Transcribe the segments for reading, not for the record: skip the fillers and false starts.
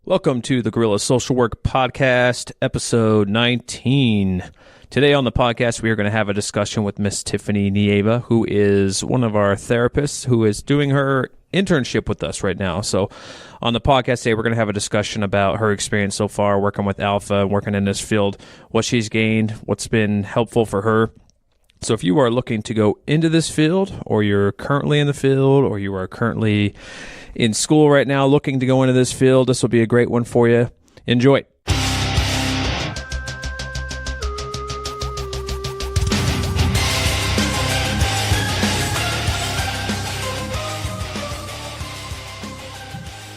Welcome to the Guerilla Social Work Podcast, episode 19. Today on the podcast, we are going to have a discussion with Miss Tiffany Nieva, who is one of our therapists who is doing her internship with us right now. So on the podcast today, we're going to have a discussion about her experience so far, working with Alpha, working in this field, what she's gained, what's been helpful for her. So if you are looking to go into this field, or you're currently in the field, or you are currently in school right now looking to go into this field, this will be a great one for you. Enjoy.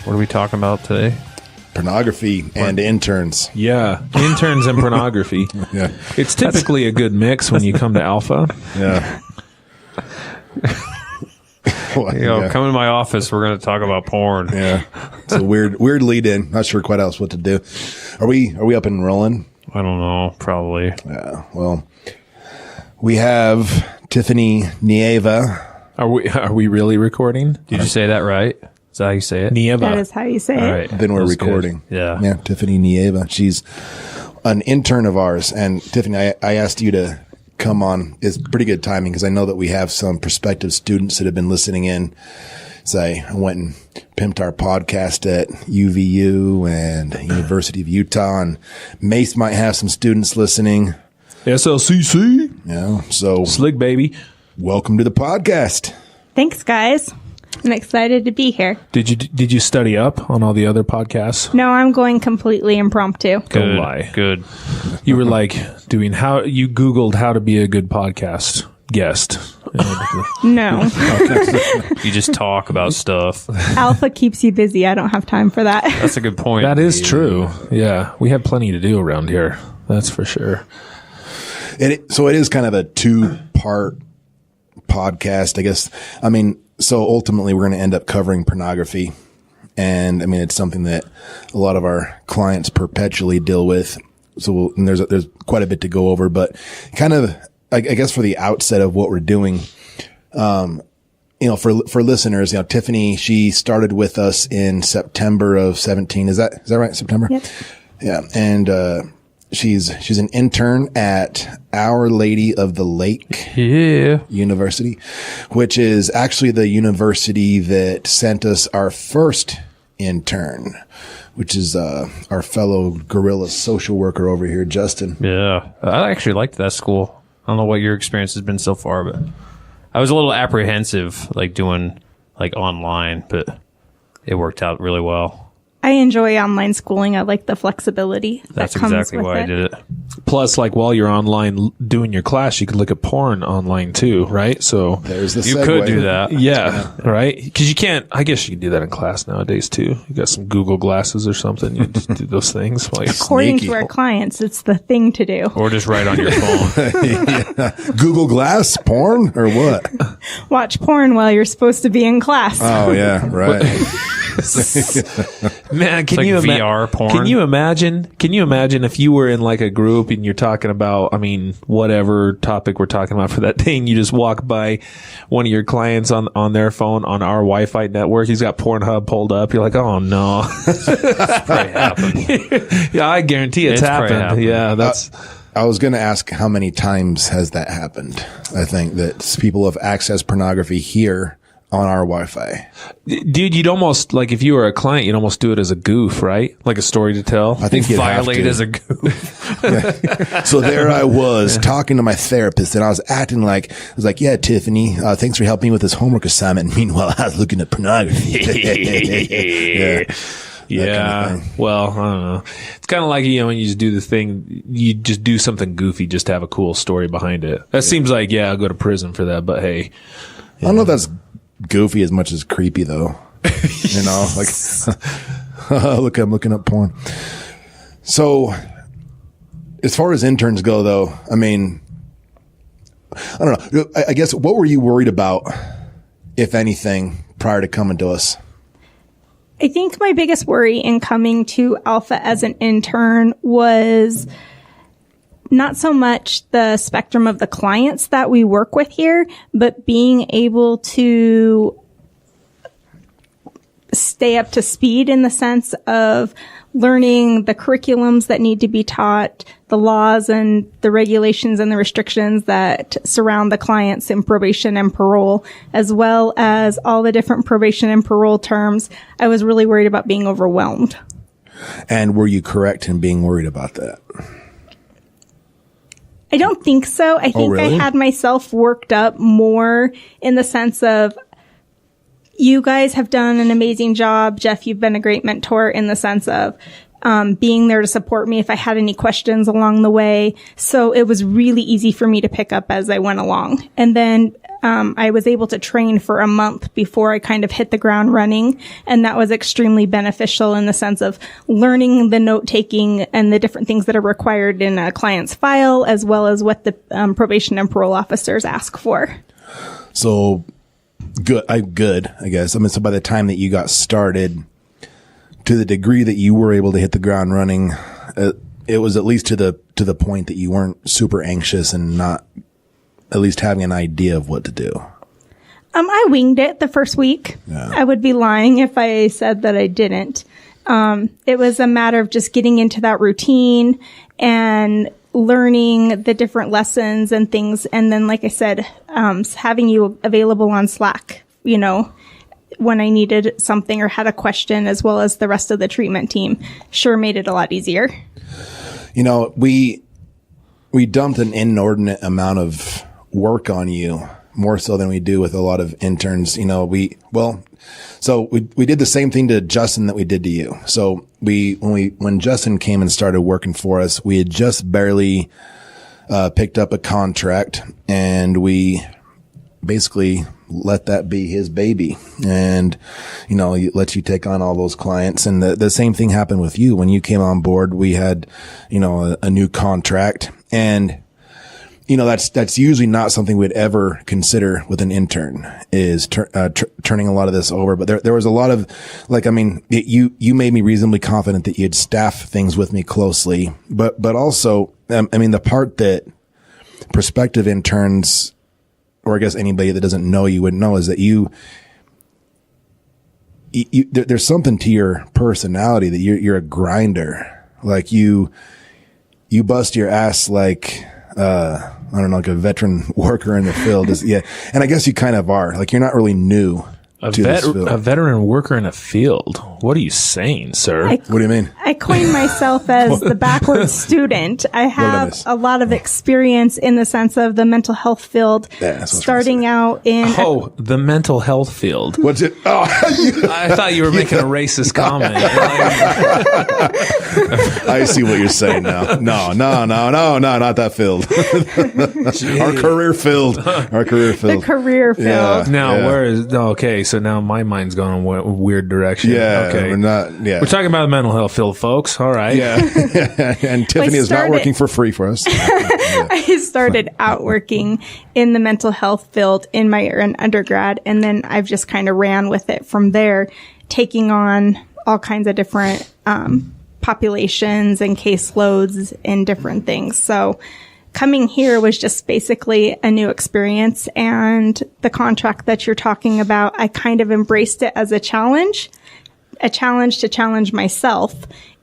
What are we talking about today? Pornography and interns. Yeah, interns and pornography. Yeah. It's typically a good mix when you come to Alpha. Yeah. Come in my office. We're going to talk about porn. Yeah. It's a weird lead in. Not sure quite else what to do. Are we up and rolling? I don't know. Probably. Yeah. Well, we have Tiffany Nieva. Are we really recording? Did you say that right? Is that how you say it? Nieva. That is how you say All it. right. Then we're That's recording. good. Yeah. Yeah. Tiffany Nieva. She's an intern of ours. And Tiffany, I asked you to come on. It's pretty good timing because I know that we have some prospective students that have been listening in. So I went and pimped our podcast at UVU and University of Utah, and Mace might have some students listening. SLCC. Yeah. So Slick baby. welcome to the podcast. Thanks, guys. I'm excited to be here. Did you study up on all the other podcasts? No, I'm going completely impromptu. Don't lie. Good. You were like doing you Googled how to be a good podcast guest. No. You just talk about stuff. Alpha keeps you busy. I don't have time for that. That's a good point. That is true. Yeah, we have plenty to do around here. That's for sure. So it is kind of a two-part podcast, I guess. I mean, so ultimately we're going to end up covering pornography. And I mean, it's something that a lot of our clients perpetually deal with. So and there's quite a bit to go over, but kind of, I guess for the outset of what we're doing, for listeners, Tiffany, she started with us in September of 17. Is that right? September? Yep. Yeah. And, she's an intern at Our Lady of the Lake University, which is actually the university that sent us our first intern, which is our fellow Guerilla social worker over here, Justin. Yeah. I actually liked that school. I don't know what your experience has been so far, but I was a little apprehensive, doing online, but it worked out really well. I enjoy online schooling. I like the flexibility. That's that comes exactly with why it. I did it. Plus, while you're online doing your class, you could look at porn online too, right? So There's the You segue. could do that. yeah, right? Because you can't. I guess you can do that in class nowadays too. You got some Google glasses or something. You just do those things. According Sneaky. to our clients, it's the thing to do. Or just write on your phone. Google Glass porn or what? Watch porn while you're supposed to be in class. Oh yeah, right. Man, can like you VR porn. Can you imagine if you were in a group and you're talking about, whatever topic we're talking about for that thing, you just walk by one of your clients on their phone on our Wi-Fi network. He's got Pornhub pulled up. You're like, oh no. Probably happened. Yeah, I guarantee it's probably happened. Yeah, that's. I was going to ask how many times has that happened? I think that people have accessed pornography here on our Wi-Fi. Dude, you'd almost, if you were a client, you'd almost do it as a goof, right? Like a story to tell. I think you'd Violate have to. as a goof. So there I was talking to my therapist, and I was acting like, yeah, Tiffany, thanks for helping me with this homework assignment. Meanwhile, I was looking at pornography. Yeah. Yeah. Kind of thing. Well, I don't know. It's kind of like, when you just do the thing, you just do something goofy just to have a cool story behind it. That seems like, I'll go to prison for that, but hey. I don't know if that's goofy as much as creepy though. Look, I'm looking up porn. So as far as interns go though, I don't know. I guess what were you worried about, if anything, prior to coming to us? I think my biggest worry in coming to Alpha as an intern was not so much the spectrum of the clients that we work with here, but being able to stay up to speed in the sense of learning the curriculums that need to be taught, the laws and the regulations and the restrictions that surround the clients in probation and parole, as well as all the different probation and parole terms. I was really worried about being overwhelmed. And were you correct in being worried about that? I don't think so. I think really? I had myself worked up more in the sense of, you guys have done an amazing job. Jeff, you've been a great mentor in the sense of being there to support me if I had any questions along the way. So it was really easy for me to pick up as I went along. And then I was able to train for a month before I kind of hit the ground running. And that was extremely beneficial in the sense of learning the note taking and the different things that are required in a client's file, as well as what the probation and parole officers ask for. So good, I guess. I mean, so by the time that you got started, to the degree that you were able to hit the ground running, it was at least to the point that you weren't super anxious and not at least having an idea of what to do. I winged it the first week. Yeah. I would be lying if I said that I didn't. It was a matter of just getting into that routine and learning the different lessons and things. And then, like I said, having you available on Slack, when I needed something or had a question, as well as the rest of the treatment team, sure made it a lot easier. We dumped an inordinate amount of work on you, more so than we do with a lot of interns. So we did the same thing to Justin that we did to you. So when Justin came and started working for us, we had just barely picked up a contract, and we basically let that be his baby, and he lets you take on all those clients. And the same thing happened with you when you came on board. We had a new contract, and that's usually not something we'd ever consider with an intern, is turning a lot of this over. But there was a lot of, you made me reasonably confident that you'd staff things with me closely. But also, the part that prospective interns, or I guess anybody that doesn't know you would know, is that there's something to your personality that you're a grinder. Like you bust your ass like, like a veteran worker in the field. Yeah. And I guess you kind of are. Like, you're not really new to this field. A veteran worker in a field? What are you saying, sir? What do you mean? I coined myself as the backwards student. I have a lot of experience in the sense of the mental health field, starting out in... the mental health field. What's it? Oh, I thought you were making a racist comment. I see what you're saying now. No, not that field. Our career field. The career field. Yeah, now, where is... Okay, so now my mind's going in a weird direction. Yeah, okay. We're talking about the mental health field, folks. All right. Yeah. And Tiffany is not working for free for us. I started out working in the mental health field in my undergrad, and then I've just kind of ran with it from there, taking on all kinds of different populations and caseloads and different things. So coming here was just basically a new experience, and the contract that you're talking about, I kind of embraced it as a challenge to challenge myself,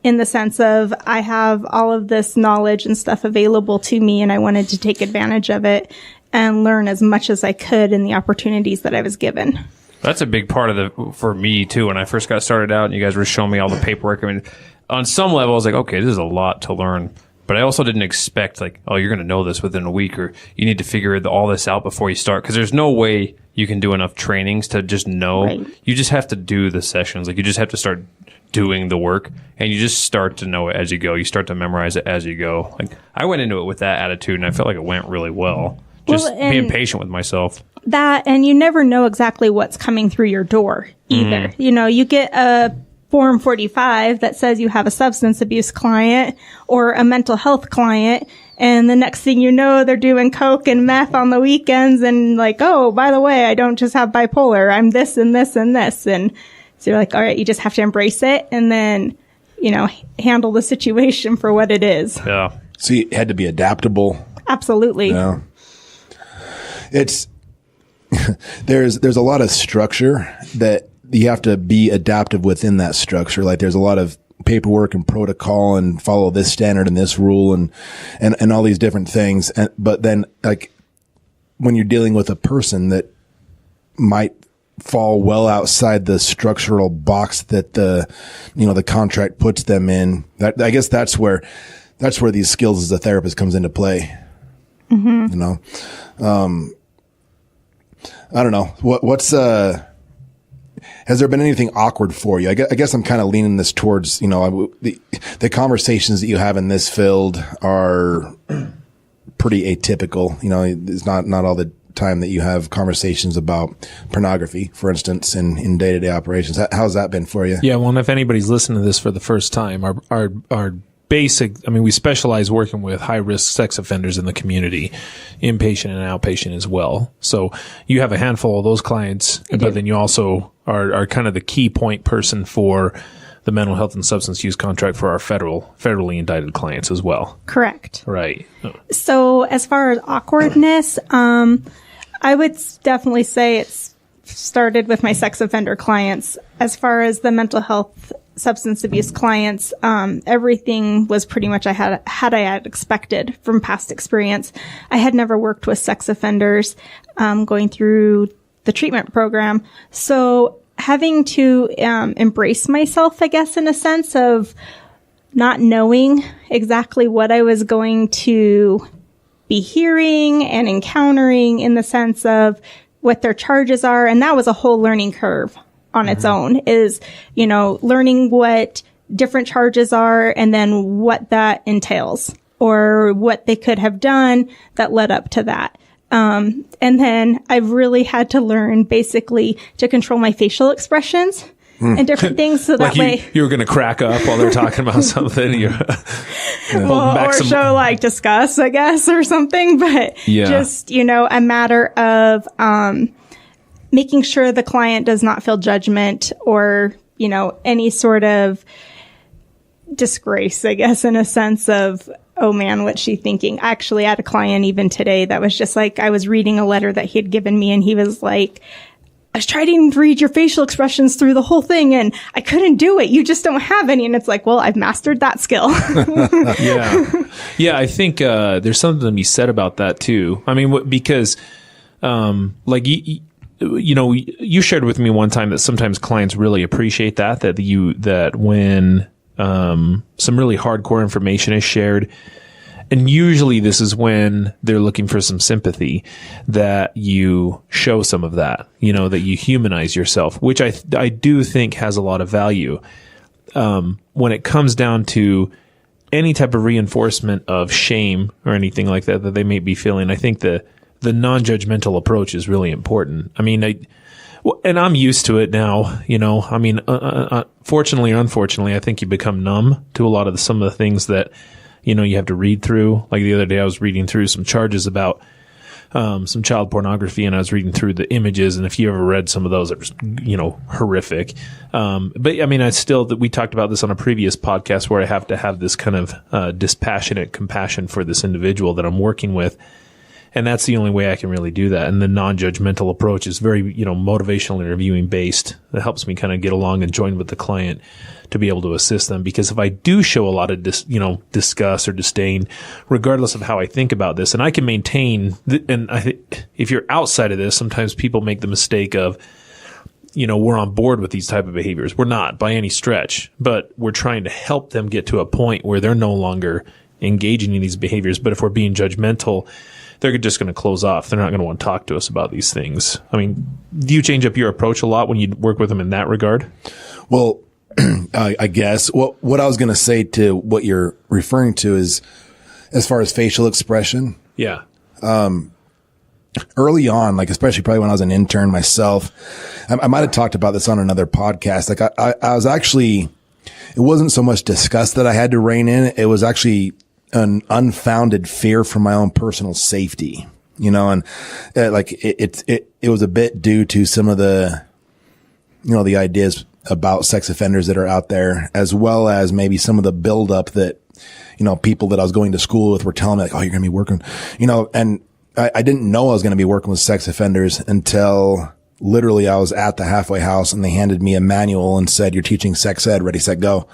in the sense of I have all of this knowledge and stuff available to me, and I wanted to take advantage of it and learn as much as I could in the opportunities that I was given. That's a big part of for me too. When I first got started out and you guys were showing me all the paperwork, I mean, on some level I was like, okay, this is a lot to learn. But I also didn't expect you're going to know this within a week, or you need to figure all this out before you start. Because there's no way you can do enough trainings to just know. Right. You just have to do the sessions. You just have to start doing the work, and you just start to know it as you go. You start to memorize it as you go. I went into it with that attitude, and I felt like it went really well. Just being patient with myself. That, and you never know exactly what's coming through your door either. Mm-hmm. You get a Form 45 that says you have a substance abuse client or a mental health client, and the next thing you know, they're doing coke and meth on the weekends, and oh, by the way, I don't just have bipolar, I'm this and this and this. And so you're like, all right, you just have to embrace it and then, handle the situation for what it is. Yeah. So you had to be adaptable. Absolutely. Yeah. It's, there's a lot of structure that you have to be adaptive within that structure. Like there's a lot of paperwork and protocol and follow this standard and this rule and all these different things. But then like when you're dealing with a person that might fall well outside the structural box that the contract puts them in, I guess that's where these skills as a therapist comes into play. Mm-hmm. I don't know. Has there been anything awkward for you? I guess I'm kind of leaning this towards, the conversations that you have in this field are pretty atypical. It's not all the time that you have conversations about pornography, for instance, in day-to-day operations. How's that been for you? Yeah. Well, and if anybody's listening to this for the first time, our basic, we specialize working with high-risk sex offenders in the community, inpatient and outpatient as well. So you have a handful of those clients, but then you also are kind of the key point person for the mental health and substance use contract for our federally indicted clients as well. Correct. Right. So as far as awkwardness, I would definitely say it's started with my sex offender clients. As far as the mental health substance abuse clients, everything was pretty much I had expected from past experience. I had never worked with sex offenders, going through the treatment program. So having to, embrace myself, I guess, in a sense of not knowing exactly what I was going to be hearing and encountering in the sense of what their charges are. And that was a whole learning curve on its own, is, learning what different charges are and then what that entails or what they could have done that led up to that. And then I've really had to learn basically to control my facial expressions and different things. So that way you were going to crack up while they're talking about something. Or show like disgust, I guess, or something. But just, a matter of, making sure the client does not feel judgment or, any sort of disgrace, I guess, in a sense of, oh man, what's she thinking? Actually, I had a client even today that was just like, I was reading a letter that he had given me and he was like, I was trying to read your facial expressions through the whole thing and I couldn't do it. You just don't have any. And it's like, well, I've mastered that skill. Yeah. I think, there's something to be said about that too. Because, you shared with me one time that sometimes clients really appreciate that when, some really hardcore information is shared. And usually this is when they're looking for some sympathy, that you show some of that, that you humanize yourself, which I do think has a lot of value. When it comes down to any type of reinforcement of shame or anything like that they may be feeling, I think the non-judgmental approach is really important. And I'm used to it now, fortunately or unfortunately, I think you become numb to a lot of some of the things that, you have to read through. Like the other day, I was reading through some charges about, some child pornography, and I was reading through the images. And if you ever read some of those, it was, horrific. But we talked about this on a previous podcast where I have to have this kind of, dispassionate compassion for this individual that I'm working with. And that's the only way I can really do that. And the non-judgmental approach is very, motivational interviewing based. That helps me kind of get along and join with the client to be able to assist them. Because if I do show a lot of disgust or disdain, regardless of how I think about this, and I can maintain, if you're outside of this, sometimes people make the mistake of, we're on board with these type of behaviors. We're not by any stretch, but we're trying to help them get to a point where they're no longer engaging in these behaviors. But if we're being judgmental, they're just going to close off. They're not going to want to talk to us about these things. Do you change up your approach a lot when you work with them in that regard? Well, I guess what I was going to say to what you're referring to is as far as facial expression. Yeah. Early on, especially probably when I was an intern myself, I might have talked about this on another podcast. I was actually, it wasn't so much disgust that I had to rein in. It was actually an unfounded fear for my own personal safety, and it was a bit due to some of the, the ideas about sex offenders that are out there, as well as maybe some of the buildup that, people that I was going to school with were telling me oh, you're going to be working, and I didn't know I was going to be working with sex offenders until literally I was at the halfway house and they handed me a manual and said, "You're teaching sex ed, ready, set, go."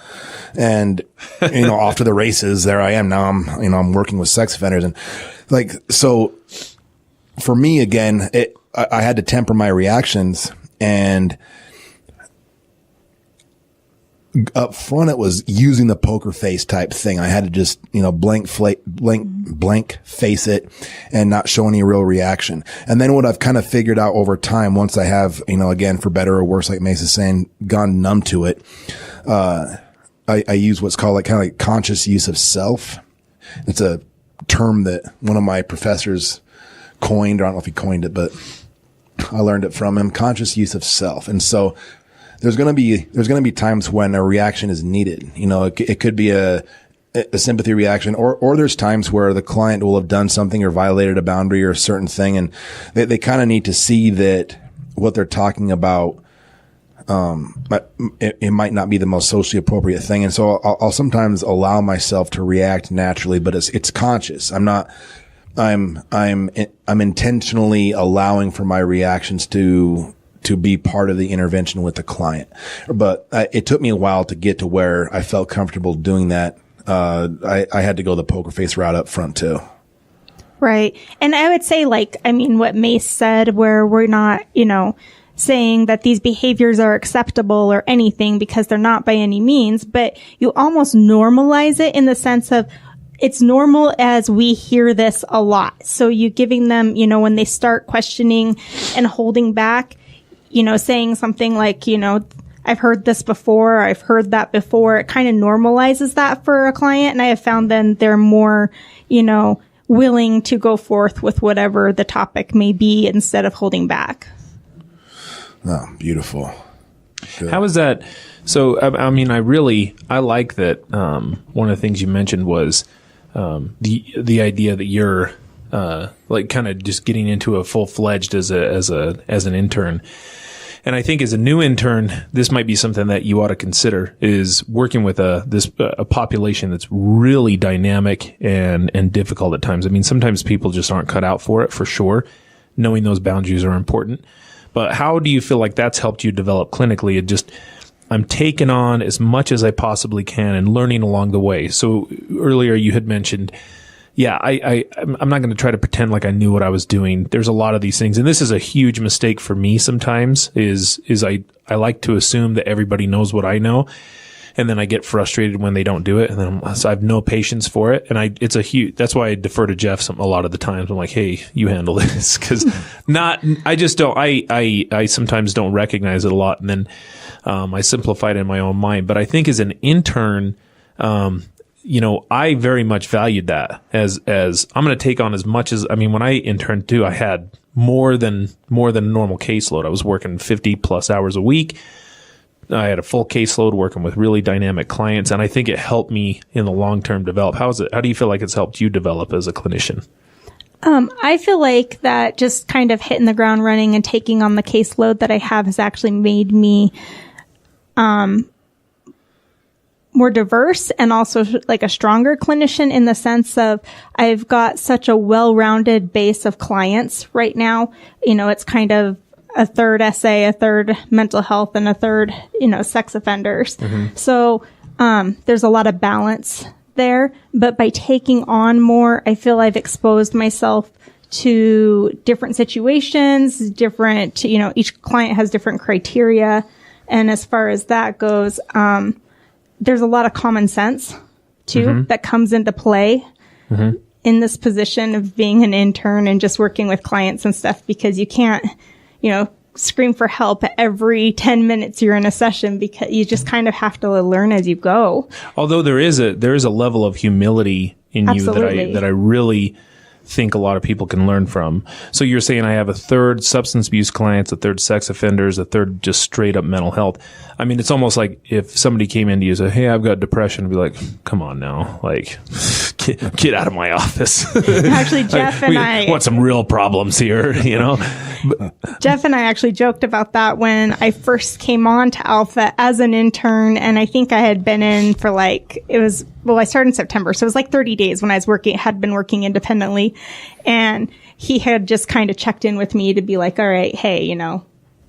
And, off to the races. There I am now. I'm working with sex offenders. And like, so for me, again, I had to temper my reactions, and up front, it was using the poker face type thing. I had to just, blank face it and not show any real reaction. And then what I've kind of figured out over time, once I have, again, for better or worse, like Mace is saying, gone numb to it, I use what's called kind of like conscious use of self. It's a term that one of my professors coined, or I don't know if he coined it, but I learned it from him, conscious use of self. And so there's going to be times when a reaction is needed. It could be a sympathy reaction, or there's times where the client will have done something or violated a boundary or a certain thing. And they kind of need to see that what they're talking about, it might not be the most socially appropriate thing. And so I'll sometimes allow myself to react naturally, but it's conscious. I'm intentionally allowing for my reactions to be part of the intervention with the client. But it took me a while to get to where I felt comfortable doing that. I had to go the poker face route up front too. Right. And I would say what Mace said, where we're not, saying that these behaviors are acceptable or anything, because they're not by any means, but you almost normalize it in the sense of it's normal as we hear this a lot. So you giving them, when they start questioning and holding back, saying something like, I've heard this before, I've heard that before. It kind of normalizes that for a client. And I have found then they're more, willing to go forth with whatever the topic may be instead of holding back. Oh, beautiful. Good. How is that? So, I like that. One of the things you mentioned was, the idea that you're, kind of just getting into a full-fledged as an intern. And I think as a new intern, this might be something that you ought to consider, is working with a population that's really dynamic and difficult at times. I mean, sometimes people just aren't cut out for it, for sure. Knowing those boundaries are important. But how do you feel like that's helped you develop clinically? I'm taking on as much as I possibly can and learning along the way. So earlier you had mentioned, I'm not going to try to pretend like I knew what I was doing. There's a lot of these things. And this is a huge mistake for me sometimes is I like to assume that everybody knows what I know. And then I get frustrated when they don't do it. And then so I have no patience for it. And that's why I defer to Jeff a lot of the times. I'm like, hey, you handle this. Cause I sometimes don't recognize it a lot. And then, I simplify it in my own mind. But I think as an intern, I very much valued that as I'm going to take on as much as, when I interned too, I had more than a normal caseload. I was working 50 plus hours a week. I had a full caseload working with really dynamic clients, and I think it helped me in the long term develop. How do you feel like it's helped you develop as a clinician? I feel like that just kind of hitting the ground running and taking on the caseload that I have has actually made me more diverse and also like a stronger clinician, in the sense of I've got such a well-rounded base of clients right now. It's kind of a third SA, a third mental health, and a third, sex offenders. Mm-hmm. So, there's a lot of balance there, but by taking on more, I feel I've exposed myself to different situations, each client has different criteria. And as far as that goes, there's a lot of common sense too, mm-hmm. that comes into play mm-hmm. in this position of being an intern and just working with clients and stuff, because you can't, scream for help every 10 minutes you're in a session, because you just kind of have to learn as you go. Although there is a level of humility in Absolutely. You that I really think a lot of people can learn from. So you're saying I have a third substance abuse clients, a third sex offenders, a third just straight up mental health. It's almost like if somebody came in to you and said, hey, I've got depression, I'd be like, come on now, like get out of my office. Actually, Jeff and I want some real problems here, Jeff and I actually joked about that when I first came on to Alpha as an intern, and I think I had been in for I started in September, so it was like 30 days when I had been working independently, and he had just kind of checked in with me to be like, all right, hey,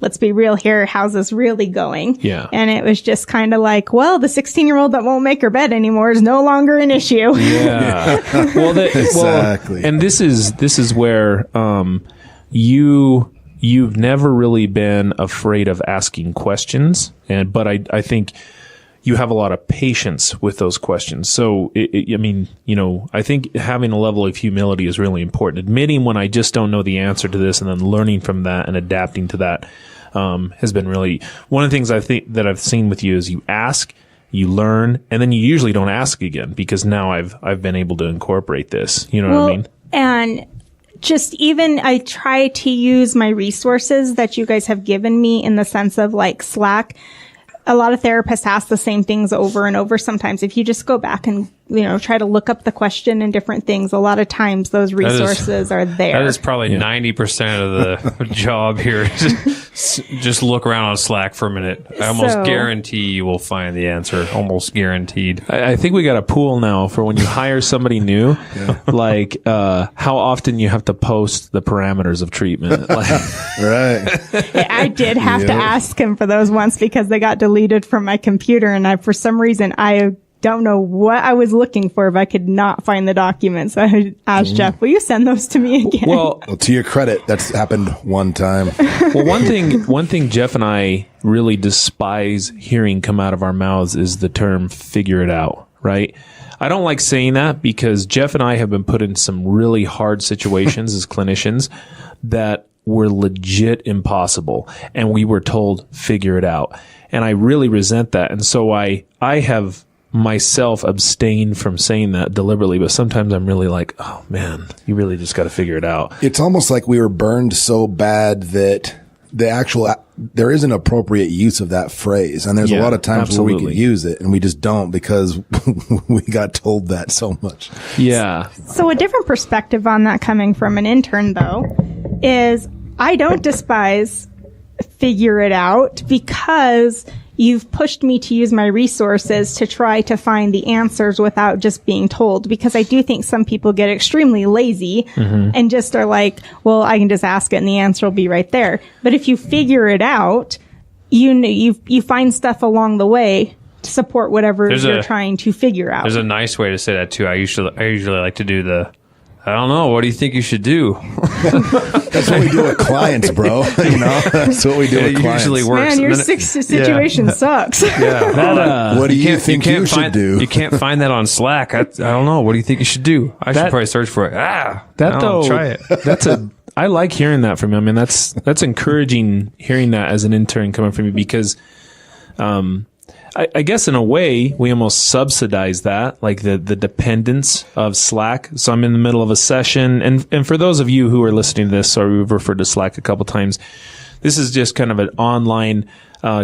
let's be real here. How's this really going? Yeah. And it was just kind of like, well, the 16-year-old that won't make her bed anymore is no longer an issue. Yeah. Exactly. And this is where you've never really been afraid of asking questions, but I think you have a lot of patience with those questions. So, I think having a level of humility is really important. Admitting when I just don't know the answer to this and then learning from that and adapting to that has been really one of the things I think that I've seen with you is you ask, you learn, and then you usually don't ask again because now I've been able to incorporate this. You know what I mean? And just even I try to use my resources that you guys have given me in the sense of like Slack. A lot of therapists ask the same things over and over. Sometimes if you just go back and, try to look up the question and different things, a lot of times those resources are there. That is probably 90% of the job here. Just look around on Slack for a minute. I almost guarantee you will find the answer. Almost guaranteed. I think we got a pool now for when you hire somebody new, like how often you have to post the parameters of treatment. Right. I did have to ask him for those once because they got deleted from my computer, and for some reason I don't know what I was looking for if I could not find the documents. So I asked Jeff, will you send those to me again? Well, to your credit, that's happened one time. Well, one thing Jeff and I really despise hearing come out of our mouths is the term figure it out, right? I don't like saying that because Jeff and I have been put in some really hard situations as clinicians that were legit impossible. And we were told, figure it out. And I really resent that. And so I have myself abstain from saying that deliberately, but sometimes I'm really like, oh man, you really just got to figure it out. It's almost like we were burned so bad that there is an appropriate use of that phrase. And there's a lot of times where we could use it and we just don't because we got told that so much. Yeah. So a different perspective on that coming from an intern though is I don't despise figure it out because you've pushed me to use my resources to try to find the answers without just being told, because I do think some people get extremely lazy and just are like, well, I can just ask it and the answer will be right there. But if you figure it out, you find stuff along the way to support whatever you're trying to figure out. There's a nice way to say that too. I usually like to do I don't know. What do you think you should do? That's what we do with clients, bro. That's what we do with clients. Usually works. Man, your situation sucks. Yeah. What do you think you should do? You can't find that on Slack. I don't know. What do you think you should do? I should probably search for it. Try it. I like hearing that from you. I mean, that's encouraging hearing that as an intern coming from you because, I guess in a way we almost subsidize that, like the dependence of Slack. So I'm in the middle of a session, and for those of you who are listening to this, sorry, we've referred to Slack a couple times. This is just kind of an online,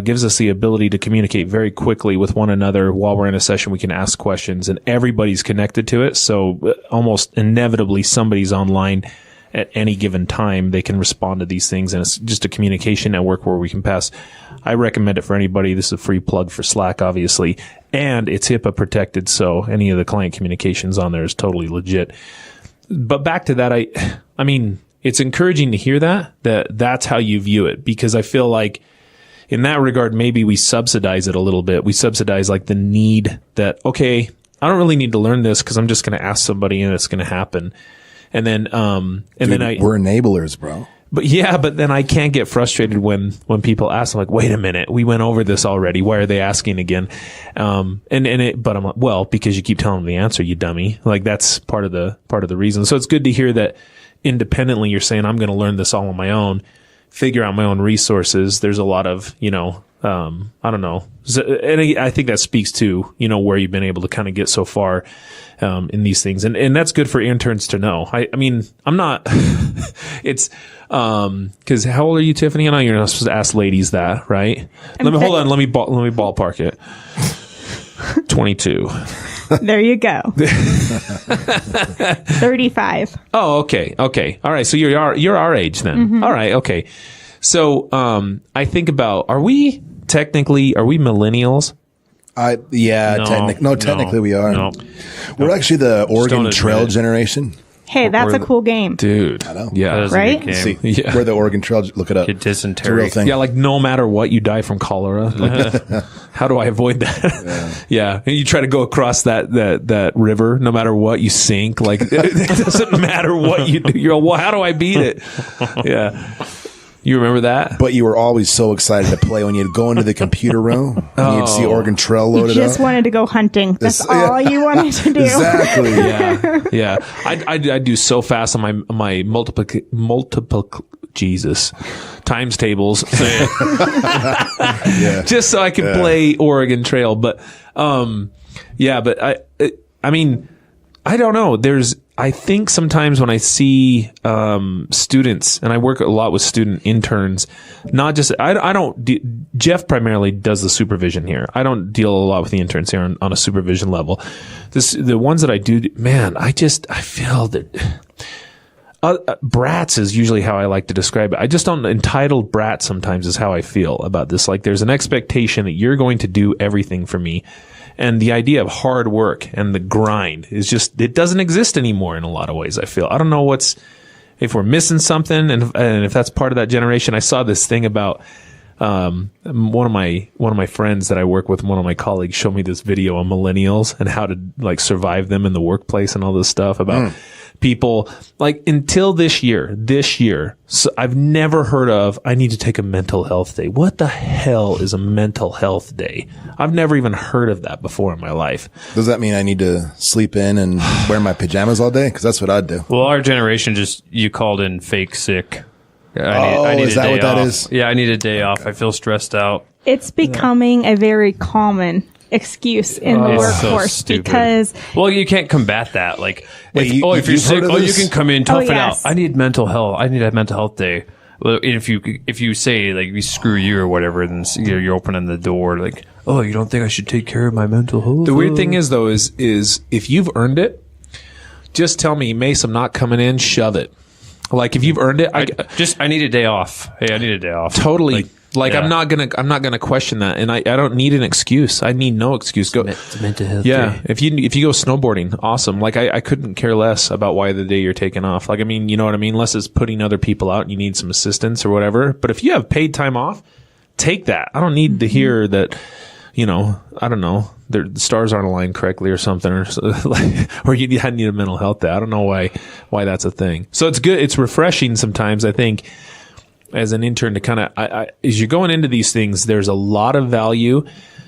gives us the ability to communicate very quickly with one another while we're in a session. We can ask questions, and everybody's connected to it. So almost inevitably, somebody's online at any given time. They can respond to these things, and it's just a communication network where we can pass. I recommend it for anybody. This is a free plug for Slack, obviously, and it's HIPAA protected, so any of the client communications on there is totally legit. But back to that, I mean, it's encouraging to hear that's how you view it, because I feel like in that regard, maybe we subsidize it a little bit. We subsidize like the need that, okay, I don't really need to learn this because I'm just going to ask somebody and it's going to happen. And then, we're enablers, bro. But then I can't get frustrated when people ask. I'm like, wait a minute, we went over this already. Why are they asking again? But I'm like, well, because you keep telling them the answer, you dummy. Like that's part of the reason. So it's good to hear that independently you're saying, I'm going to learn this all on my own, figure out my own resources. There's a lot of, I don't know. And I think that speaks to, where you've been able to kind of get so far, in these things. And that's good for interns to know. I mean, I'm not, it's, cause how old are you, Tiffany? I know you're not supposed to ask ladies that, right? Hold on. Let me ballpark it. 22. There you go. 35. Oh, okay. All right. So you're our age then. Mm-hmm. All right. Okay. So, I think about, are we millennials? Technically we are. No. We're actually the Oregon Trail generation. Hey, that's a cool game. Dude. I know. Yeah. That is a Right? good game. See, Yeah. where the Oregon Trail, look it up. Get It's a real dysentery. thing. Yeah, like no matter what, you die from cholera. Like, how do I avoid that? Yeah. And you try to go across that river, no matter what, you sink. Like it doesn't matter what you do. You're, well, how do I beat it? Yeah. You remember that? But you were always so excited to play when you'd go into the computer room and you'd see Oregon Trail You loaded just up. wanted to go hunting. That's all you wanted to do. Exactly. Yeah. I do so fast on my multiple Jesus times tables just so I can play Oregon Trail. But I mean, I don't know. I think sometimes when I see students, and I work a lot with student interns, not just Jeff primarily does the supervision here. I don't deal a lot with the interns here on a supervision level. The ones that I do, man, I feel that brats is usually how I like to describe it. I just don't, entitled brat sometimes is how I feel about this. Like there's an expectation that you're going to do everything for me. And the idea of hard work and the grind is just, it doesn't exist anymore in a lot of ways, I feel. I don't know if we're missing something and if that's part of that generation. I saw this thing about, one of my friends that I work with, one of my colleagues showed me this video on millennials and how to like survive them in the workplace and all this stuff about people like until this year. So I've never heard of, I need to take a mental health day. What the hell is a mental health day? I've never even heard of that before in my life. Does that mean I need to sleep in and wear my pajamas all day? Because that's what I'd do. Well, our generation you called in fake sick. I need is a that day what that off. is? Yeah, I need a day off. I feel stressed out. It's becoming a very common excuse in the It's so workforce stupid. because Well, you can't combat that. Like, Wait, if you've you're heard sick, of you this? can come in, tough it yes. out. I need mental health. I need a mental health day. Well, if you say like we screw you or whatever, then you're opening the door like, oh, you don't think I should take care of my mental health? The weird thing is though, is if you've earned it, just tell me, Mace, I'm not coming in, shove it. Like if you've earned it, I need a day off. Hey, I need a day off. totally. Like yeah. I'm not gonna question that, and I don't need an excuse. I need no excuse. Go. It's a mental health Yeah, day. if you go snowboarding, awesome. Like I couldn't care less about why the day you're taking off. Like I mean, you know what I mean. Unless it's putting other people out and you need some assistance or whatever. But if you have paid time off, take that. I don't need to hear that. You know, I don't know. The stars aren't aligned correctly or something, or you need a mental health day. I don't know why that's a thing. So it's good. It's refreshing sometimes. I think as an intern to kind of, as you're going into these things, there's a lot of value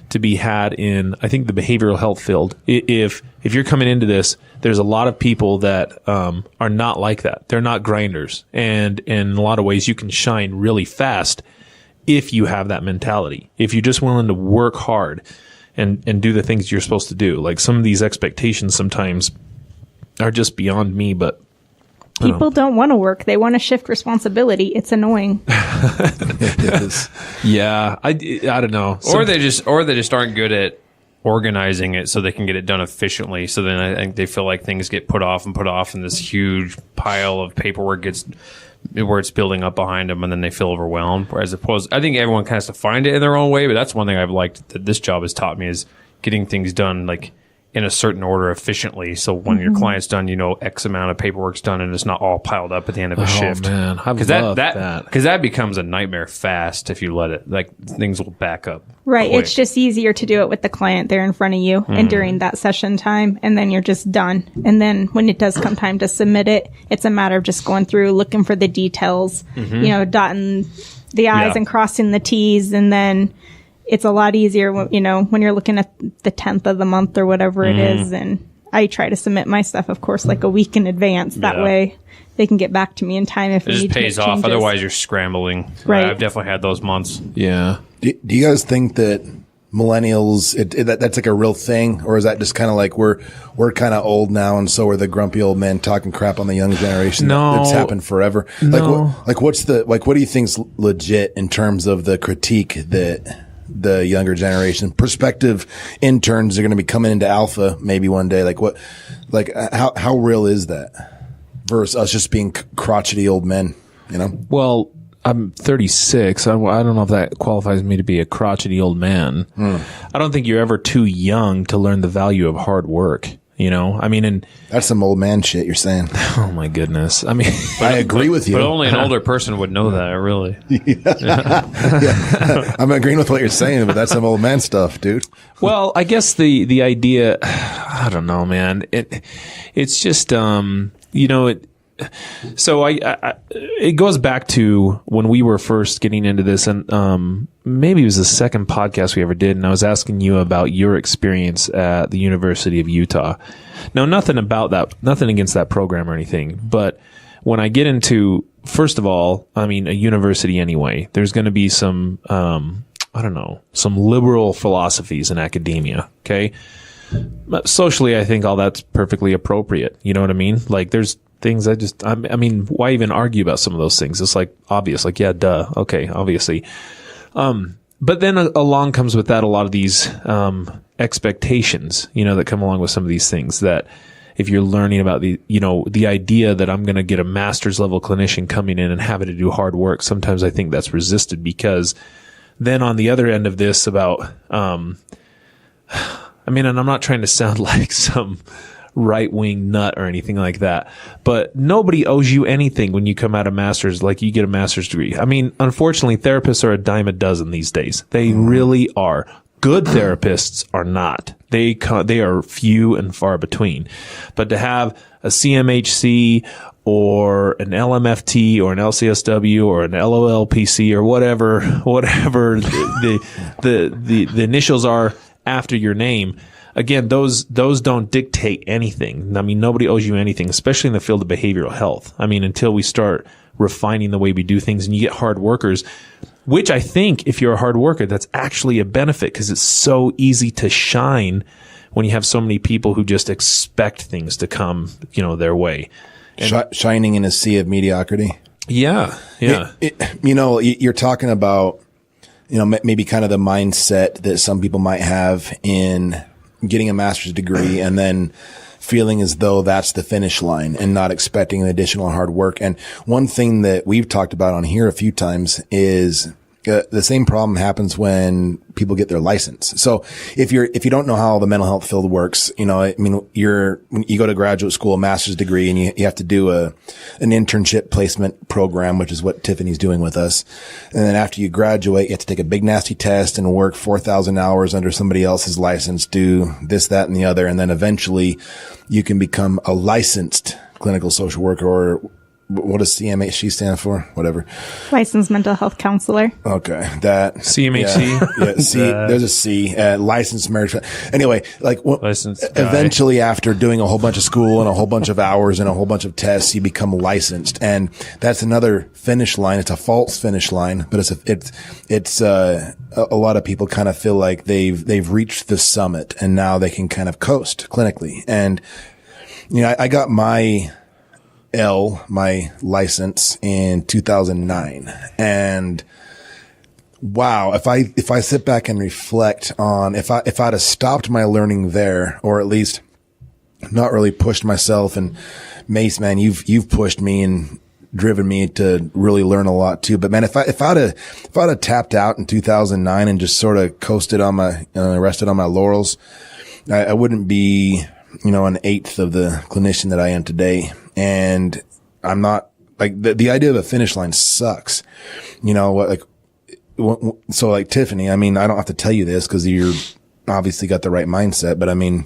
to be had in, I think, the behavioral health field. If you're coming into this, there's a lot of people that are not like that. They're not grinders, and in a lot of ways, you can shine really fast if you have that mentality. If you're just willing to work hard and do the things you're supposed to do. Like some of these expectations sometimes are just beyond me, but people don't want to work. They want to shift responsibility. It's annoying. It is. yeah, I don't know. Or they just aren't good at organizing it so they can get it done efficiently. So then I think they feel like things get put off, and this huge pile of paperwork gets where it's building up behind them, and then they feel overwhelmed. Whereas opposed, I think everyone kind of has to find it in their own way. But that's one thing I've liked that this job has taught me is getting things done like in a certain order efficiently. So when your client's done, you know, X amount of paperwork's done and it's not all piled up at the end of a shift. Oh man, I love that. Because that becomes a nightmare fast if you let it. Like things will back up. Right. quick. It's just easier to do it with the client there in front of you and during that session time. And then you're just done. And then when it does come time to submit it, it's a matter of just going through, looking for the details, you know, dotting the I's and crossing the T's. And then it's a lot easier, you know, when you're looking at the 10th of the month or whatever it is. And I try to submit my stuff, of course, like a week in advance. That way they can get back to me in time if It just pays off. Otherwise, you're scrambling. Right. I've definitely had those months. Yeah. Do you guys think that millennials, that's like a real thing? Or is that just kind of like we're kind of old now and so are the grumpy old men talking crap on the young generation? No. That's happened forever. No. What do you think's legit in terms of the critique that the younger generation, prospective interns are going to be coming into alpha maybe one day? How real is that versus us just being crotchety old men, you know? Well, I'm 36. I don't know if that qualifies me to be a crotchety old man. I don't think you're ever too young to learn the value of hard work. You know, I mean, and That's some old man shit you're saying. oh my goodness. I mean, I agree with you. But only an older person would know that, really. I'm agreeing with what you're saying, but that's some old man stuff, dude. well, I guess the idea, I don't know, man. It's just, you know, so it goes back to when we were first getting into this, and maybe it was the second podcast we ever did, and I was asking you about your experience at the University of Utah. Now, nothing against that program or anything, but when I get into, first of all, I mean, a university anyway, there's going to be some, I don't know, some liberal philosophies in academia, okay? Socially, I think all that's perfectly appropriate. You know what I mean? Like, there's things I mean, why even argue about some of those things? It's like obvious, like, yeah, duh. Okay, obviously. But then along comes with that a lot of these expectations, you know, that come along with some of these things, that if you're learning about the idea that I'm going to get a master's level clinician coming in and having to do hard work, sometimes I think that's resisted, because then on the other end of this about, I mean, and I'm not trying to sound like some right-wing nut or anything like that, but nobody owes you anything when you come out of master's, like you get a master's degree. I mean, unfortunately, therapists are a dime a dozen these days. They really are. Good therapists are not. They are few and far between. But to have a CMHC or an LMFT or an LCSW or an LOLPC or whatever the initials are after your name, again, those don't dictate anything. I mean, nobody owes you anything, especially in the field of behavioral health. I mean, until we start refining the way we do things and you get hard workers, which I think if you're a hard worker, that's actually a benefit, because it's so easy to shine when you have so many people who just expect things to come, you know, their way. Shining in a sea of mediocrity. Yeah. Yeah. You know, you're talking about, you know, maybe kind of the mindset that some people might have in getting a master's degree and then feeling as though that's the finish line and not expecting an additional hard work. And one thing that we've talked about on here a few times is the same problem happens when people get their license. So if you don't know how the mental health field works, you know, I mean, when you go to graduate school, a master's degree, and you have to do an internship placement program, which is what Tiffany's doing with us. And then after you graduate, you have to take a big nasty test and work 4,000 hours under somebody else's license, do this, that, and the other. And then eventually you can become a licensed clinical social worker, or what does CMHC stand for? Whatever. Licensed mental health counselor. Okay. That. CMHC. Yeah. C. There's a C. Licensed marriage. Anyway, like eventually after doing a whole bunch of school and a whole bunch of hours and a whole bunch of tests, you become licensed. And that's another finish line. It's a false finish line, but it's a lot of people kind of feel like they've reached the summit and now they can kind of coast clinically. And, you know, I got my license in 2009. And wow, if I sit back and reflect on if I'd have stopped my learning there, or at least not really pushed myself, and Mace, man, you've pushed me and driven me to really learn a lot too. But man, if I'd have tapped out in 2009 and just sort of coasted on rested on my laurels, I wouldn't be, you know, an eighth of the clinician that I am today. And I'm not like the idea of a finish line sucks, you know, so like Tiffany, I mean, I don't have to tell you this because you're obviously got the right mindset, but I mean,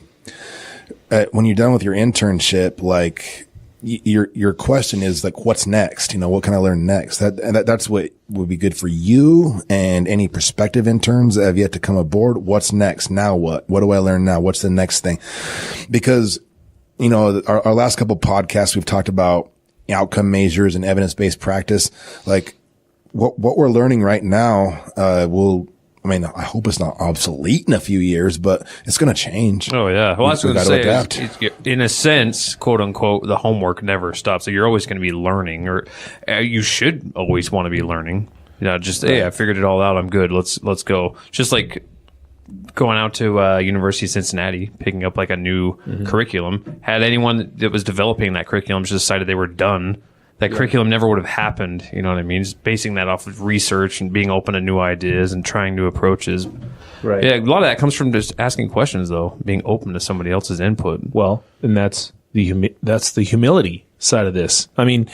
when you're done with your internship, like your question is like, what's next? You know, what can I learn next? That's what would be good for you and any prospective interns that have yet to come aboard. What's next? Now what do I learn now? What's the next thing? Because, you know, our last couple of podcasts, we've talked about outcome measures and evidence-based practice. Like what we're learning right now, I hope it's not obsolete in a few years, but it's going to change. Oh yeah. Well, I was going to say, in a sense, quote unquote, the homework never stops. So you're always going to be learning, or you should always want to be learning. You know, just, hey, I figured it all out. I'm good. Let's go. Just like going out to University of Cincinnati, picking up like a new curriculum. Had anyone that was developing that curriculum just decided they were done, that curriculum never would have happened. You know what I mean? Just basing that off of research and being open to new ideas and trying new approaches. Right. Yeah, a lot of that comes from just asking questions, though, being open to somebody else's input. Well, and that's the humility side of this. I mean,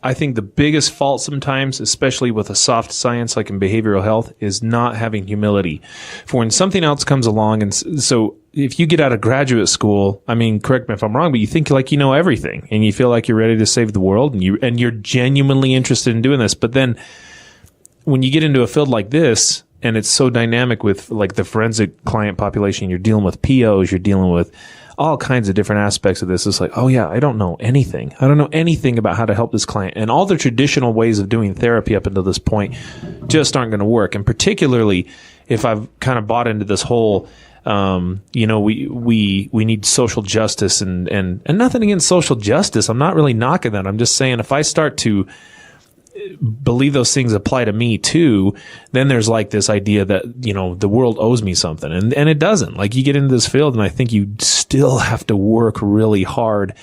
I think the biggest fault sometimes, especially with a soft science like in behavioral health, is not having humility for when something else comes along. And so if you get out of graduate school, I mean, correct me if I'm wrong, but you think like you know everything and you feel like you're ready to save the world and you're genuinely interested in doing this. But then when you get into a field like this, and it's so dynamic with like the forensic client population, you're dealing with POs, you're dealing with all kinds of different aspects of this. It's like, oh yeah, I don't know anything. I don't know anything about how to help this client. And all the traditional ways of doing therapy up until this point just aren't going to work. And particularly if I've kind of bought into this whole, we need social justice and nothing against social justice. I'm not really knocking that. I'm just saying if I start to believe those things apply to me too, then there's like this idea that, you know, the world owes me something. And it doesn't. Like you get into this field and I think you still have to work really hard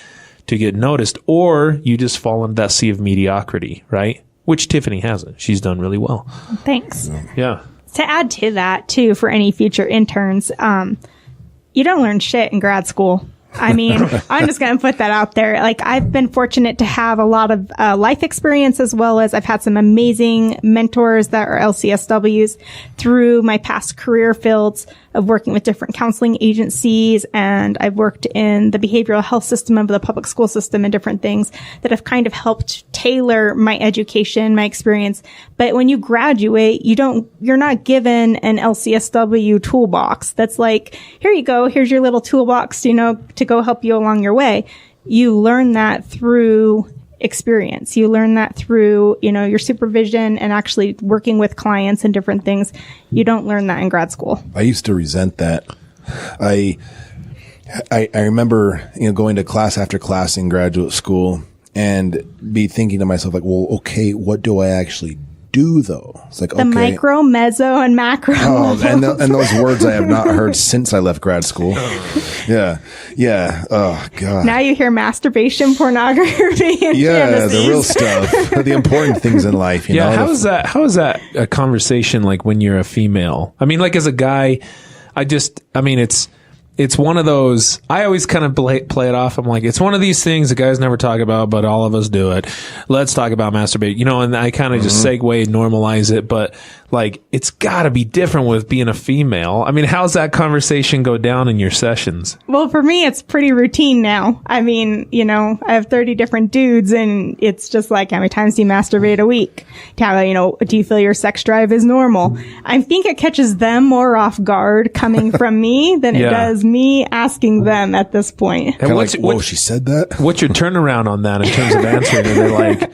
to get noticed, or you just fall into that sea of mediocrity, right? Which Tiffany hasn't. She's done really well. Thanks. Yeah. To add to that too, for any future interns, you don't learn shit in grad school. I mean, I'm just going to put that out there. Like, I've been fortunate to have a lot of life experience, as well as I've had some amazing mentors that are LCSWs through my past career fields of working with different counseling agencies. And I've worked in the behavioral health system of the public school system and different things that have kind of helped tailor my education, my experience. But when you graduate, you're not given an LCSW toolbox that's like, here you go, here's your little toolbox, to go help you along your way. You learn that through experience. You learn that through, your supervision and actually working with clients and different things. You don't learn that in grad school. I used to resent that. I remember, going to class after class in graduate school and be thinking to myself like, well, okay, what do I actually do though? It's like, the micro, meso, and macro. Oh, and those words I have not heard since I left grad school. Yeah. Oh God. Now you hear masturbation, pornography, and fantasies. The real stuff, the important things in life. You know? How is that a conversation like when you're a female? I mean, like as a guy, it's one of those, I always kind of play it off. I'm like, it's one of these things that guys never talk about, but all of us do it. Let's talk about masturbate, and I kind of just segue, normalize it. But like, it's gotta be different with being a female. I mean, how's that conversation go down in your sessions? Well, for me, it's pretty routine now. I mean, I have 30 different dudes and it's just like, how many times do you masturbate a week? Do you feel your sex drive is normal? I think it catches them more off guard coming from me than it does me asking them at this point. And she said that? What's your turnaround on that in terms of answering? And they're like,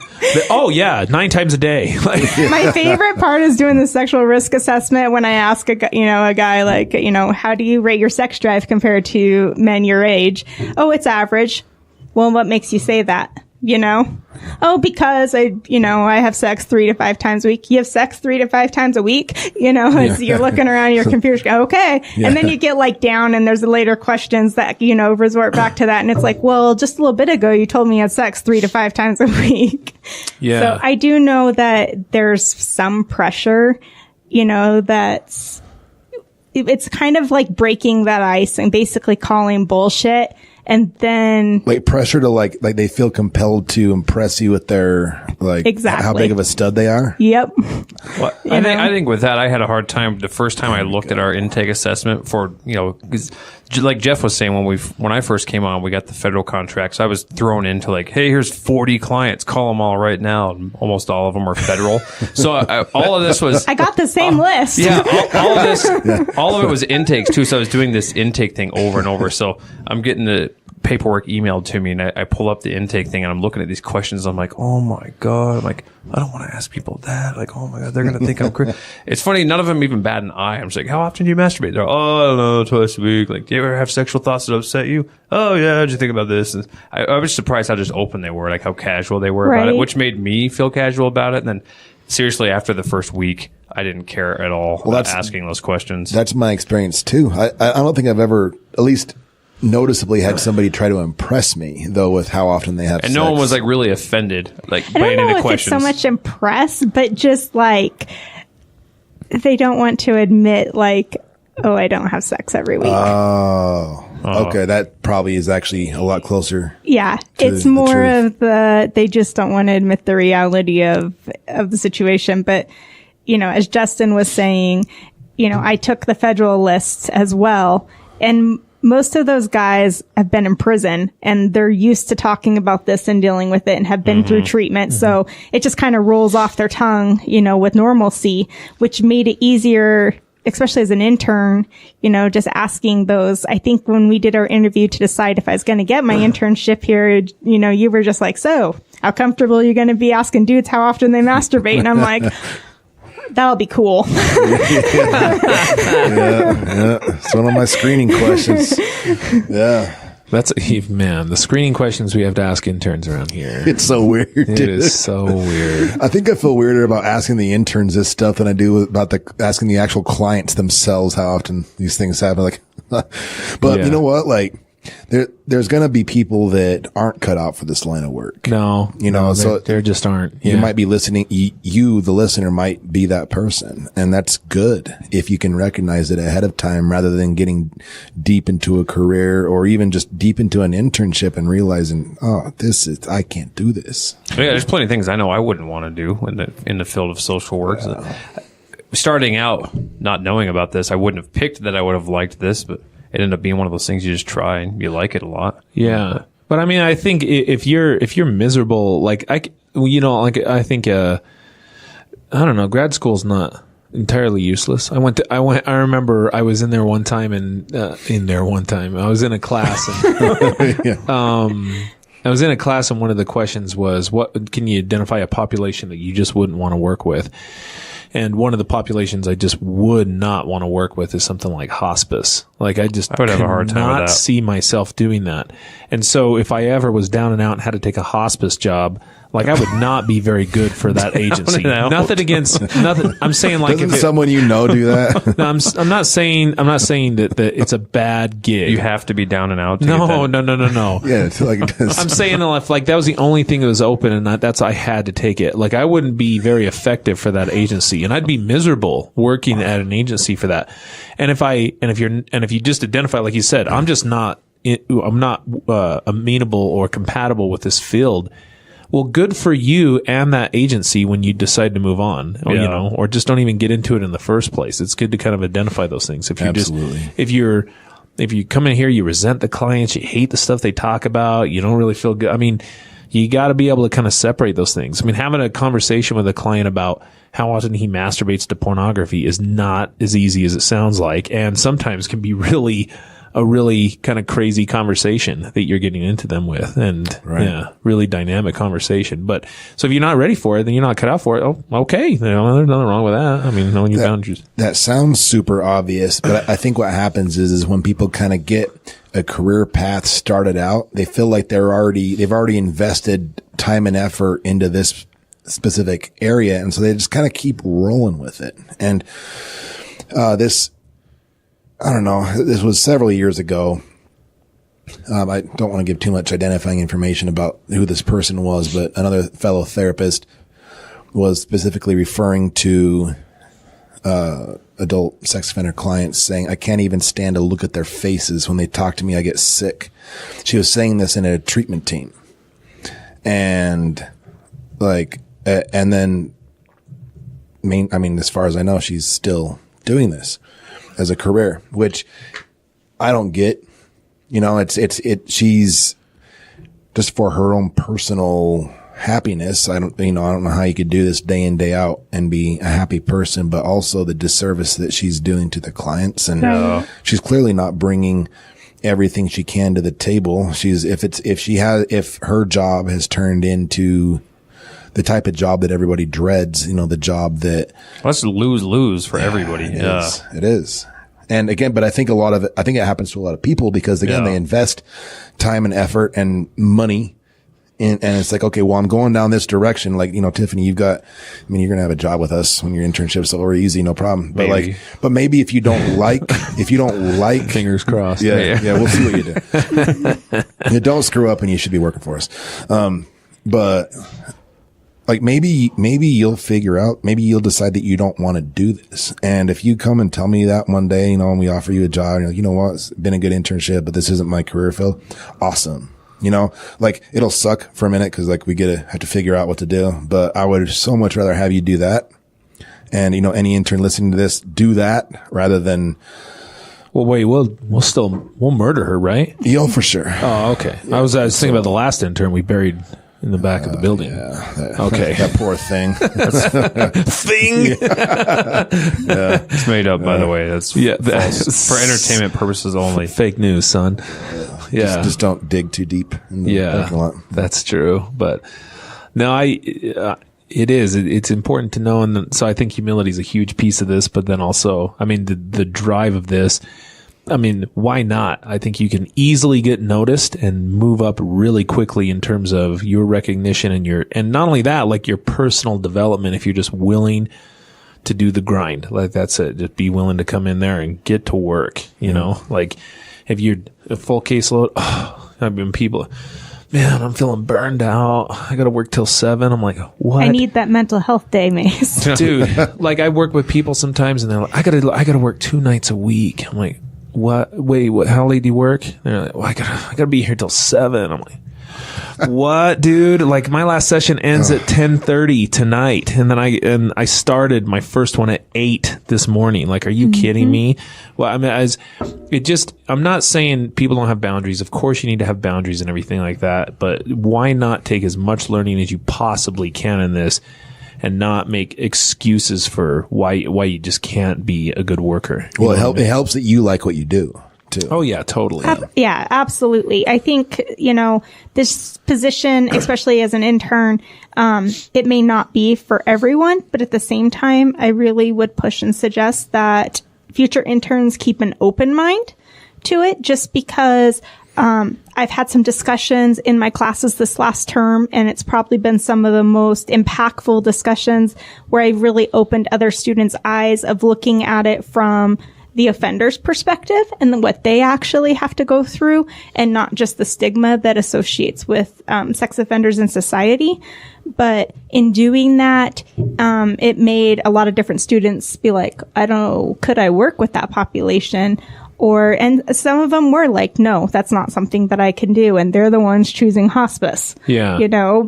oh yeah, 9 times a day. My favorite part is doing the sexual risk assessment when I ask a guy like, how do you rate your sex drive compared to men your age? Oh, it's average. Well, what makes you say that? Oh, because I have sex 3 to 5 times a week. You have sex 3 to 5 times a week. You're looking around your computer. Okay. Yeah. And then you get like down and there's later questions that, resort back to that. And it's like, well, just a little bit ago, you told me you had sex 3 to 5 times a week. Yeah. So I do know that there's some pressure, that's, it's kind of like breaking that ice and basically calling bullshit. And then like pressure to like they feel compelled to impress you with their exactly how big of a stud they are. Yep. Well, I think with that, I had a hard time the first time I looked at our intake assessment for, 'cause like Jeff was saying, when I first came on, we got the federal contracts. I was thrown into like, hey, here's 40 clients, call them all right now. And almost all of them are federal. So all of this was, I got the same list. Yeah. All of this, all of it was intakes too. So I was doing this intake thing over and over. So I'm getting the paperwork emailed to me and I pull up the intake thing and I'm looking at these questions. I'm like, oh my God. I'm like, I don't want to ask people that. Like, oh my God, they're going to think I'm crazy. It's funny. None of them even bat an eye. I'm just like, how often do you masturbate? They're like, oh, I don't know, twice a week. Like, do you ever have sexual thoughts that upset you? Oh yeah. How'd you think about this? And I was surprised how just open they were, like how casual they were about it, which made me feel casual about it. And then seriously, after the first week, I didn't care at all about asking those questions. That's my experience too. I don't think I've ever, at least noticeably had somebody try to impress me, though, with how often they have And sex. no one was like really offended, like I by don't any of know the if questions. it's so much impress, but just like they don't want to admit like, oh, I don't have sex every week. Oh, okay. That probably is actually a lot closer. Yeah, it's the more truth. of they just don't want to admit the reality of the situation. But, as Justin was saying, I took the federal lists as well. And most of those guys have been in prison and they're used to talking about this and dealing with it and have been through treatment. So it just kind of rolls off their tongue, with normalcy, which made it easier, especially as an intern, just asking those. I think when we did our interview to decide if I was going to get my internship here, you were just like, so how comfortable are you going to be asking dudes how often they masturbate? And I'm like, that'll be cool. Yeah. It's one of my screening questions. Yeah. That's man. The screening questions we have to ask interns around here. It's so weird. It dude. is so weird. I think I feel weirder about asking the interns this stuff than I do about asking the actual clients themselves how often these things happen. Like, but Yeah. you know what? Like, there's going to be people that aren't cut out for this line of work. No, so there just aren't. you might be listening. You, the listener, might be that person. And that's good if you can recognize it ahead of time rather than getting deep into a career or even just deep into an internship and realizing, I can't do this. Yeah, there's plenty of things I know I wouldn't want to do in the field of social work. So, starting out, not knowing about this, I wouldn't have picked that I would have liked this, but it ended up being one of those things you just try and you like it a lot. Yeah. But I mean, I think if you're miserable, like I think, I don't know, grad school's not entirely useless. I remember I was in there one time I was in a class and, I was in a class and one of the questions was, what can you identify a population that you just wouldn't want to work with? And one of the populations I just would not want to work with is something like hospice. Like I would have a hard time with that. see myself doing that. And so if I ever was down and out and had to take a hospice job, like I would not be very good for that agency. Nothing. I'm saying like Doesn't someone do that? No, I'm not saying that it's a bad gig. You have to be down and out. To No. Yeah, I feel like it does. I'm saying if like that was the only thing that was open and I had to take it. Like I wouldn't be very effective for that agency and I'd be miserable working at an agency for that. And if you just identify, like you said, I'm not amenable or compatible with this field. Well, good for you and that agency when you decide to move on, or, or just don't even get into it in the first place. It's good to kind of identify those things. If you if you come in here, you resent the clients, you hate the stuff they talk about, you don't really feel good. I mean, you got to be able to kind of separate those things. I mean, having a conversation with a client about how often he masturbates to pornography is not as easy as it sounds like, and sometimes can be a really kind of crazy conversation that you're getting into them with, and really dynamic conversation. But so if you're not ready for it, then you're not cut out for it. Oh, okay. There's nothing wrong with that. I mean, knowing your boundaries. That sounds super obvious, but I think what happens is when people kind of get a career path started out, they feel like they've already invested time and effort into this specific area. And so they just kind of keep rolling with it. And, I don't know. This was several years ago. I don't want to give too much identifying information about who this person was, but another fellow therapist was specifically referring to adult sex offender clients saying, I can't even stand to look at their faces. When they talk to me, I get sick. She was saying this in a treatment team. And and then, as far as I know, she's still doing this as a career, which I don't get. She's just for her own personal happiness. I don't know how you could do this day in, day out and be a happy person, but also the disservice that she's doing to the clients. And she's clearly not bringing everything she can to the table. If her job has turned into the type of job that everybody dreads, the job that that's lose for everybody. It is. And again, but I think it happens to a lot of people because again, they invest time and effort and money And it's like, okay, well, I'm going down this direction. Like, Tiffany, you're going to have a job with us when your internship's so we're easy, no problem. But maybe if you don't like, fingers crossed. Yeah. We'll see what you do. You don't screw up and you should be working for us. But like maybe you'll figure out, maybe you'll decide that you don't want to do this. And if you come and tell me that one day, and we offer you a job, and you're like, you know what, it's been a good internship, but this isn't my career field. Awesome. Like it'll suck for a minute because like we have to figure out what to do, but I would so much rather have you do that. And, any intern listening to this, do that rather than. Well, wait, we'll murder her, right? Yo, for sure. Oh, okay. I was thinking about the last intern we buried in the back of the building. Yeah. Okay. That poor thing. Thing. Yeah. It's made up, by the way. That's false. For entertainment purposes only. Fake news, son. Yeah. Just don't dig too deep in the parking lot. That's true. But no, it's important to know. And so I think humility is a huge piece of this, but then also, the drive of this, why not? I think you can easily get noticed and move up really quickly in terms of your recognition and not only that, like your personal development, if you're just willing to do the grind. Like that's it. Just be willing to come in there and get to work, like if you're a full caseload, I've been people, man, I'm feeling burned out. I got to work till 7. I'm like, what? I need that mental health day, Mace. Dude, like I work with people sometimes and they're like, I gotta work 2 nights a week. I'm like, what? Wait, what? How late do you work? And they're like, well, I gotta be here till 7. I'm like, what, dude? Like my last session ends at 10:30 tonight, and then I started my first one at 8 this morning. Like, are you kidding me? Well, I'm not saying people don't have boundaries. Of course, you need to have boundaries and everything like that. But why not take as much learning as you possibly can in this, and not make excuses for why you just can't be a good worker? Well, it helps that you like what you do too. Oh yeah, totally. Yeah, absolutely. I think, this position, especially as an intern, it may not be for everyone, but at the same time, I really would push and suggest that future interns keep an open mind to it, just because I've had some discussions in my classes this last term, and it's probably been some of the most impactful discussions where I've really opened other students' eyes of looking at it from the offender's perspective and what they actually have to go through, and not just the stigma that associates with sex offenders in society. But in doing that, it made a lot of different students be like, I don't know, could I work with that population? And some of them were like, no, that's not something that I can do. And they're the ones choosing hospice. Yeah.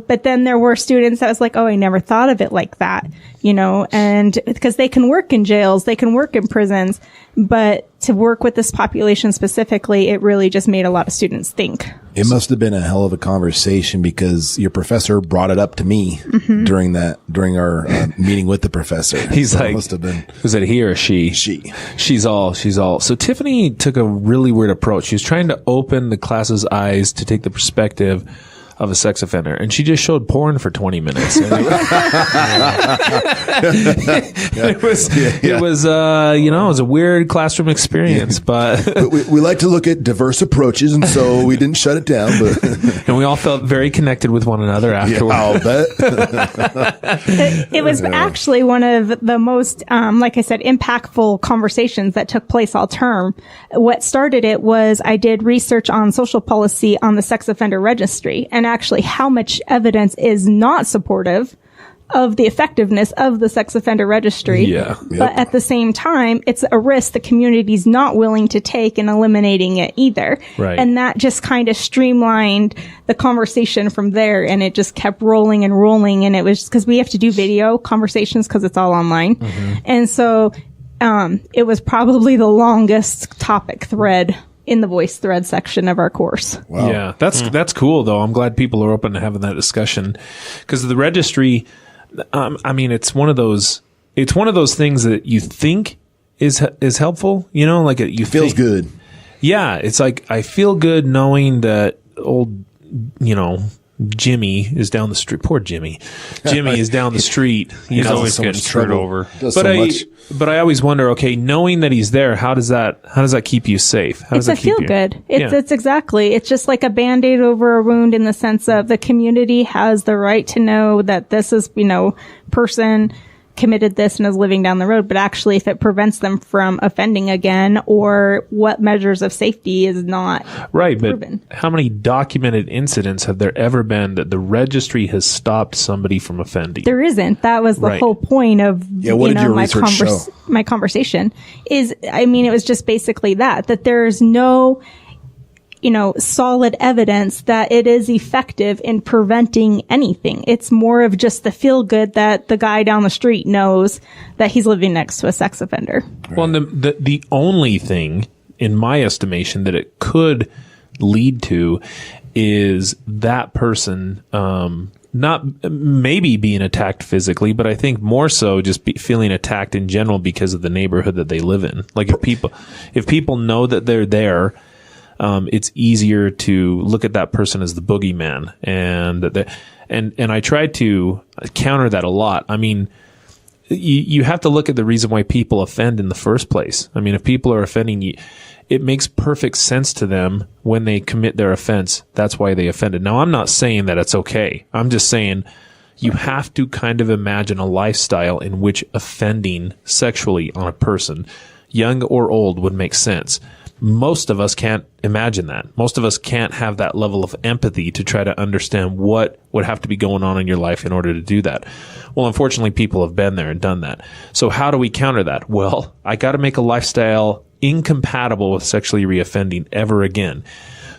But then there were students that was like, oh, I never thought of it like that, and because they can work in jails, they can work in prisons, but to work with this population specifically, it really just made a lot of students think. It must have been a hell of a conversation, because your professor brought it up to me during our meeting with the professor. He's so like, it must have been. Was it he or she? She. She's all. So Tiffany took a really weird approach. She was trying to open the class's eyes to take the perspective of a sex offender, and she just showed porn for 20 minutes. It was a weird classroom experience, but we like to look at diverse approaches, and so we didn't shut it down, but and we all felt very connected with one another afterwards. I'll bet. It was actually one of the most, like I said, impactful conversations that took place all term. What started it was I did research on social policy on the sex offender registry, and actually how much evidence is not supportive of the effectiveness of the sex offender registry. Yeah. Yep. But at the same time, it's a risk the community's not willing to take in eliminating it either. Right. And that just kind of streamlined the conversation from there, and it just kept rolling and rolling. And it was because we have to do video conversations because it's all online. And so it was probably the longest topic thread in the voice thread section of our course. Wow. Yeah, that's cool though. I'm glad people are open to having that discussion, because the registry, it's one of those things that you think is helpful, like you Feels think, good. Yeah, it's like I feel good knowing that old, Jimmy is down the street. Poor Jimmy. Jimmy is down the street. He's always getting screwed over. But I always wonder, okay, knowing that he's there, how does that keep you safe? How does that keep you? It's a feel good. It's exactly. It's just like a Band-Aid over a wound in the sense of the community has the right to know that this is, person committed this and is living down the road, but actually if it prevents them from offending again or what measures of safety is not proven. But how many documented incidents have there ever been that the registry has stopped somebody from offending? There isn't. That was the whole point of my conversation is, it was just basically that there's no solid evidence that it is effective in preventing anything. It's more of just the feel good that the guy down the street knows that he's living next to a sex offender. Well, the only thing, in my estimation, that it could lead to is that person, not maybe being attacked physically, but I think more so just feeling attacked in general because of the neighborhood that they live in. Like if people know that they're there, it's easier to look at that person as the boogeyman, and I try to counter that a lot. You have to look at the reason why people offend in the first place. If people are offending you, it makes perfect sense to them when they commit their offense. That's why they offended. Now, I'm not saying that it's okay. I'm just saying you have to kind of imagine a lifestyle in which offending sexually on a person, young or old, would make sense. Most of us can't imagine that. Most of us can't have that level of empathy to try to understand what would have to be going on in your life in order to do that. Well, unfortunately, people have been there and done that. So how do we counter that? Well, I got to make a lifestyle incompatible with sexually reoffending ever again.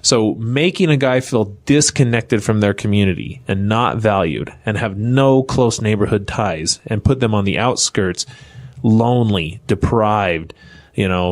So making a guy feel disconnected from their community and not valued and have no close neighborhood ties and put them on the outskirts, lonely, deprived,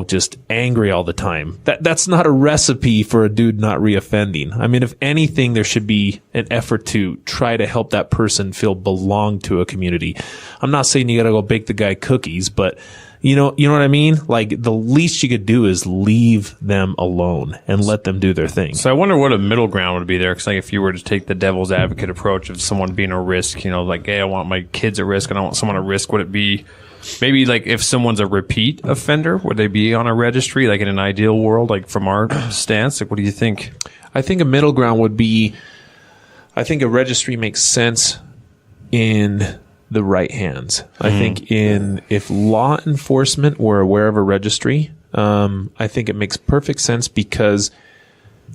just angry all the time. That's not a recipe for a dude not reoffending. If anything, there should be an effort to try to help that person feel belong to a community. I'm not saying you got to go bake the guy cookies, but you know what I mean? Like, the least you could do is leave them alone and let them do their thing. So I wonder what a middle ground would be there. Because if you were to take the devil's advocate approach of someone being a risk, hey, I want my kids at risk and I want someone at risk, would it be maybe if someone's a repeat offender, would they be on a registry, in an ideal world, from our stance? What do you think? I think a middle ground would be, I think a registry makes sense in the right hands. I think if law enforcement were aware of a registry, I think it makes perfect sense, because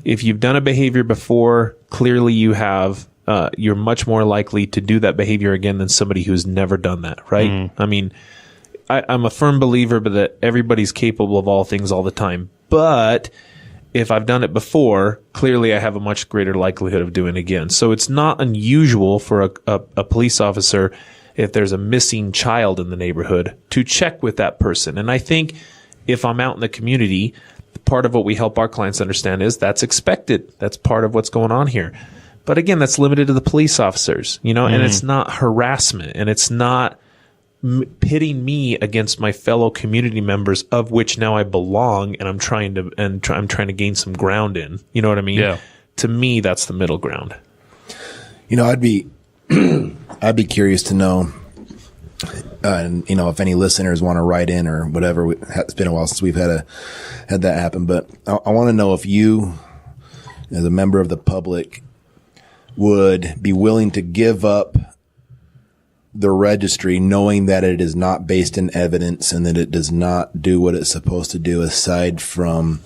if you've done a behavior before, clearly you have, you're much more likely to do that behavior again than somebody who's never done that, right? I'm a firm believer that everybody's capable of all things all the time. But if I've done it before, clearly I have a much greater likelihood of doing it again. So it's not unusual for a police officer, if there's a missing child in the neighborhood, to check with that person. And I think if I'm out in the community, part of what we help our clients understand is that's expected. That's part of what's going on here. But again, that's limited to the police officers, and it's not harassment, and it's not pitting me against my fellow community members, of which now I belong, and I'm trying to gain some ground in. You know what I mean? Yeah. To me, that's the middle ground. I'd be curious to know, and if any listeners want to write in or whatever. It's been a while since we've had that happen, but I want to know if you, as a member of the public, would be willing to give up the registry, knowing that it is not based in evidence and that it does not do what it's supposed to do, aside from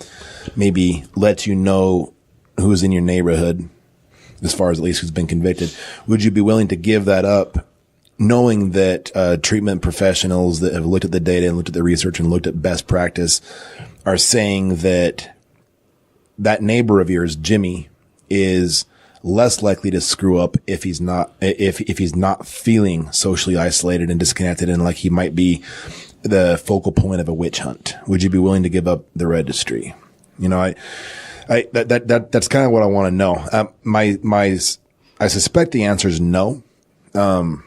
maybe let you know who's in your neighborhood, as far as at least who's been convicted. Would you be willing to give that up, knowing that treatment professionals that have looked at the data and looked at the research and looked at best practice are saying that neighbor of yours, Jimmy, is less likely to screw up if he's not feeling socially isolated and disconnected, and like he might be the focal point of a witch hunt? Would you be willing to give up the registry? That's kind of what I want to know. I suspect the answer is no. I'm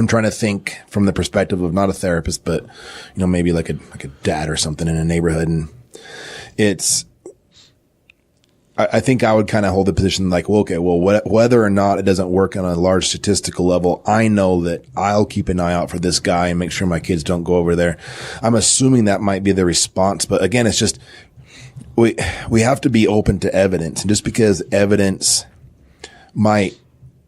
trying to think from the perspective of not a therapist, but maybe like a dad or something in a neighborhood, and I think I would kind of hold the position like, well, okay, well, whether or not it doesn't work on a large statistical level, I know that I'll keep an eye out for this guy and make sure my kids don't go over there. I'm assuming that might be the response. But again, it's just, we have to be open to evidence. And just because evidence might,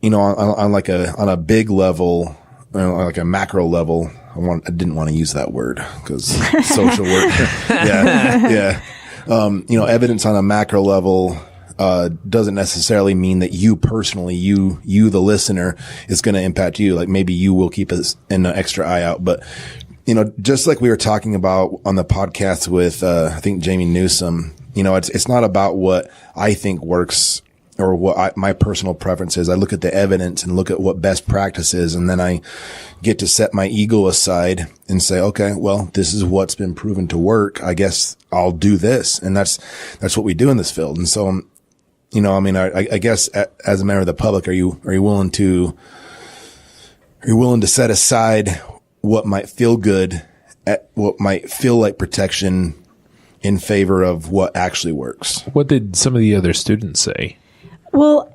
on a big level, like a macro level, I didn't want to use that word because social work. Yeah. Evidence on a macro level, doesn't necessarily mean that you personally, you, the listener, is going to impact you. Like maybe you will keep an extra eye out, but just like we were talking about on the podcast with, I think Jamie Newsom, it's not about what I think works or what my personal preference is. I look at the evidence and look at what best practice is. And then I get to set my ego aside and say, okay, well, this is what's been proven to work. I guess I'll do this. And that's what we do in this field. And so, I guess as a member of the public, are you willing to set aside what might feel good at what might feel like protection in favor of what actually works? What did some of the other students say? Well,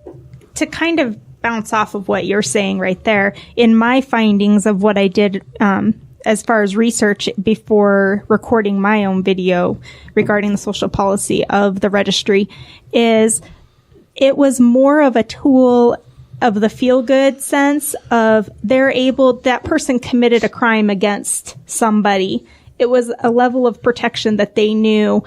to kind of bounce off of what you're saying right there, in my findings of what I did as far as research before recording my own video regarding the social policy of the registry, is it was more of a tool of the feel-good sense of that person committed a crime against somebody. It was a level of protection that they knew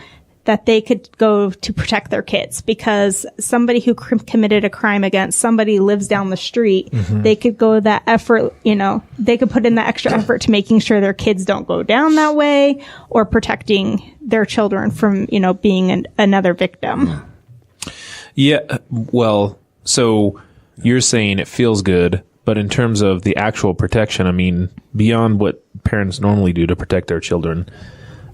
that they could go to protect their kids, because somebody who committed a crime against somebody who lives down the street, they could go that effort, they could put in the extra effort to making sure their kids don't go down that way or protecting their children from, being another victim. Yeah. Well, so you're saying it feels good, but in terms of the actual protection, I mean, beyond what parents normally do to protect their children,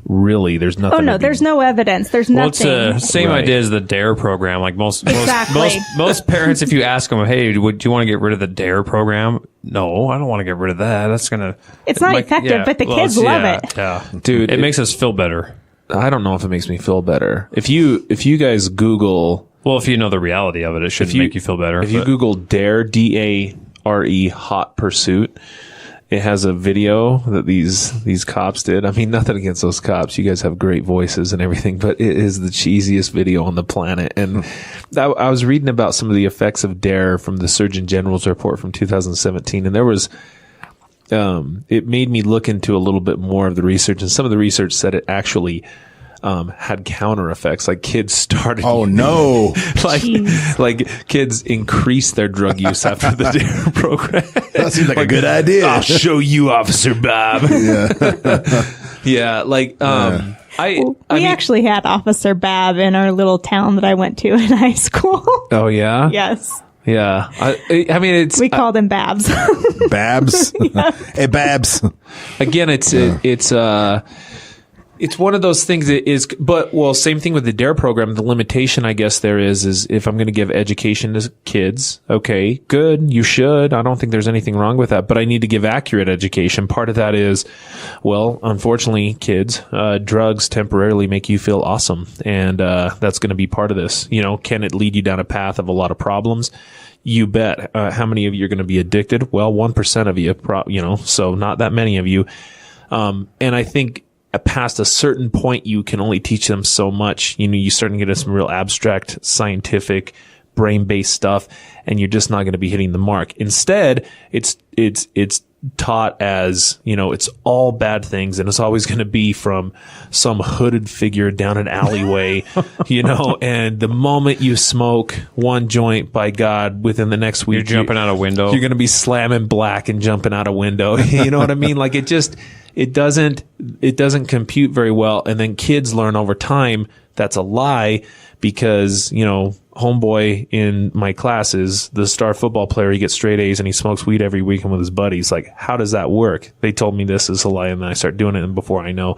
really, there's nothing. Oh no, there's no evidence. There's nothing. Well, it's the same idea as the DARE program. Like most parents, if you ask them, "Hey, do you want to get rid of the DARE program?" No, I don't want to get rid of that. That's gonna. It's not effective, but the kids love it. Yeah, dude, it makes us feel better. I don't know if it makes me feel better. If you guys Google, well, if you know the reality of it, it should make you feel better. If you Google DARE, DARE, hot pursuit. It has a video that these cops did. I mean, nothing against those cops. You guys have great voices and everything, but it is the cheesiest video on the planet. And I was reading about some of the effects of DARE from the Surgeon General's report from 2017. And there was, it made me look into a little bit more of the research. And some of the research said it actually had counter effects, like kids started. Oh no! like kids increased their drug use after the DARE program. That seems like a good idea. I'll show you, Officer Bob. Yeah. We actually had Officer Bab in our little town that I went to in high school. Oh yeah. Yes. Yeah. I mean, we called him Babs. Babs. Yeah. Hey, Babs. Again, it's one of those things that is, same thing with the DARE program. The limitation, I guess, there is if I'm going to give education to kids, okay, good, you should. I don't think there's anything wrong with that, but I need to give accurate education. Part of that is, unfortunately, kids, drugs temporarily make you feel awesome. And, that's going to be part of this. Can it lead you down a path of a lot of problems? You bet. How many of you are going to be addicted? Well, 1% of you, so not that many of you. And I think, past a certain point, you can only teach them so much. You start to get into some real abstract, scientific, brain-based stuff, and you're just not going to be hitting the mark. Instead, it's taught as, it's all bad things, and it's always going to be from some hooded figure down an alleyway, and the moment you smoke one joint, by God, within the next week, you're jumping out a window. You're going to be slamming black and jumping out a window. You know what I mean? Like it doesn't compute very well. And then kids learn over time that's a lie, because, homeboy in my class is the star football player. He gets straight A's and he smokes weed every weekend with his buddies. Like, how does that work? They told me this is a lie, and then I start doing it, and before I know,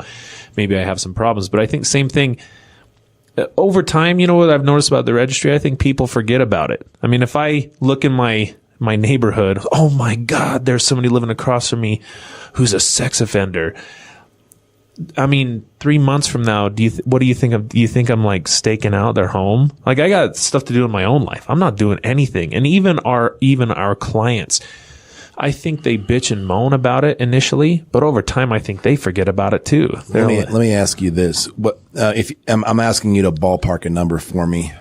maybe I have some problems. But I think same thing. Over time, what I've noticed about the registry, I think people forget about it. I mean, if I look in my neighborhood, oh my God, there's somebody living across from me who's a sex offender. I mean, 3 months from now, what do you think of? Do you think I'm like staking out their home? Like, I got stuff to do in my own life. I'm not doing anything. And even our clients, I think they bitch and moan about it initially, but over time, I think they forget about it too. Let me ask you this: what if I'm asking you to ballpark a number for me?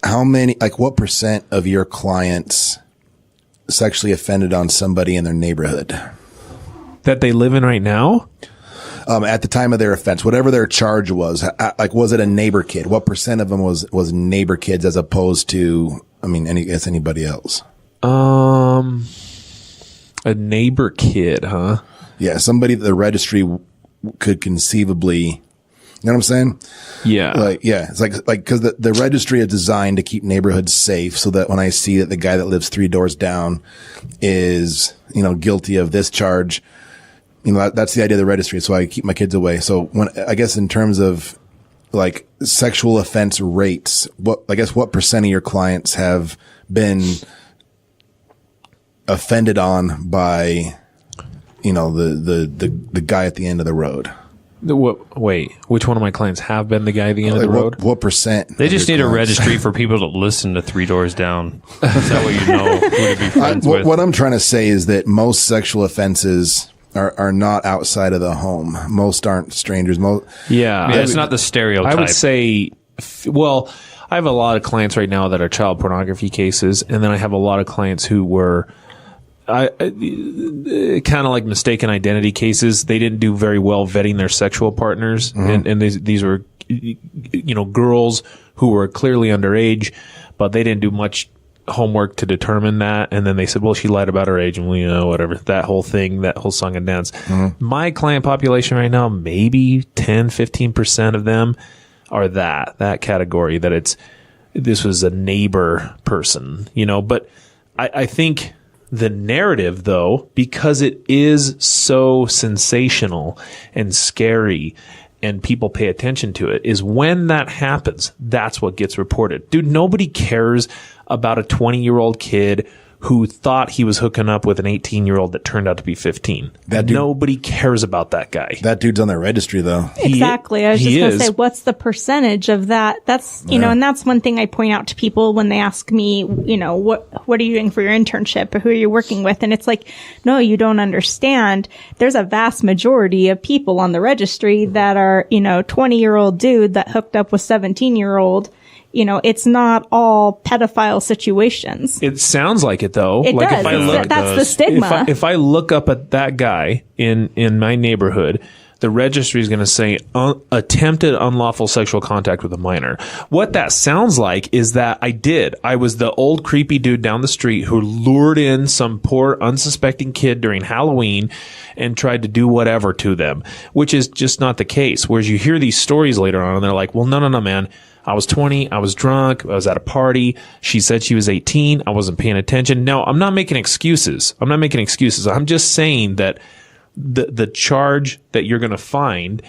How many, like, what % of your clients sexually offended on somebody in their neighborhood that they live in right now? At the time of their offense, whatever their charge was, like, was it a neighbor kid? What % of them was neighbor kids as opposed to, I mean, anybody else? A neighbor kid, huh? Yeah, somebody that the registry could conceivably, you know what I'm saying? Yeah. It's like, cause the registry is designed to keep neighborhoods safe so that when I see that the guy that lives 3 doors down is, guilty of this charge, that's the idea of the registry. So I keep my kids away. So I guess in terms of like sexual offense rates, what % of your clients have been offended on by, the guy at the end of the road? Wait, which one of my clients have been the guy at the end of the road? What %? They just need a registry for people to listen to 3 doors down. Is that what you know who to be friends with? What I'm trying to say is that most sexual offenses are not outside of the home. Most aren't strangers. It's not the stereotype. I would say, I have a lot of clients right now that are child pornography cases, and then I have a lot of clients who were kind of like mistaken identity cases. They didn't do very well vetting their sexual partners, and these were, girls who were clearly underage, but they didn't do much homework to determine that. And then they said, well, she lied about her age, and whatever, that whole thing, that whole song and dance. My client population right now, maybe 10-15% of them are that category, that this was a neighbor person, but I think the narrative, though, because it is so sensational and scary and people pay attention to it, is when that happens, that's what gets reported. Dude, nobody cares about a 20-year-old kid who thought he was hooking up with an 18-year-old that turned out to be 15. Nobody cares about that guy. That dude's on their registry, though. Exactly. I was just going to say, what's the percentage of that? That's, and that's one thing I point out to people when they ask me, what are you doing for your internship or who are you working with? And it's like, no, you don't understand. There's a vast majority of people on the registry that are, 20-year-old dude that hooked up with 17-year-old. It's not all pedophile situations. It sounds like it, though. It like does. That's the stigma. If I look up at that guy in my neighborhood, the registry is going to say attempted unlawful sexual contact with a minor. What that sounds like is that I was the old creepy dude down the street who lured in some poor unsuspecting kid during Halloween and tried to do whatever to them, which is just not the case. Whereas you hear these stories later on and they're like, well, no, man. I was 20. I was drunk. I was at a party. She said she was 18. I wasn't paying attention. No, I'm not making excuses. I'm just saying that the charge that you're going to find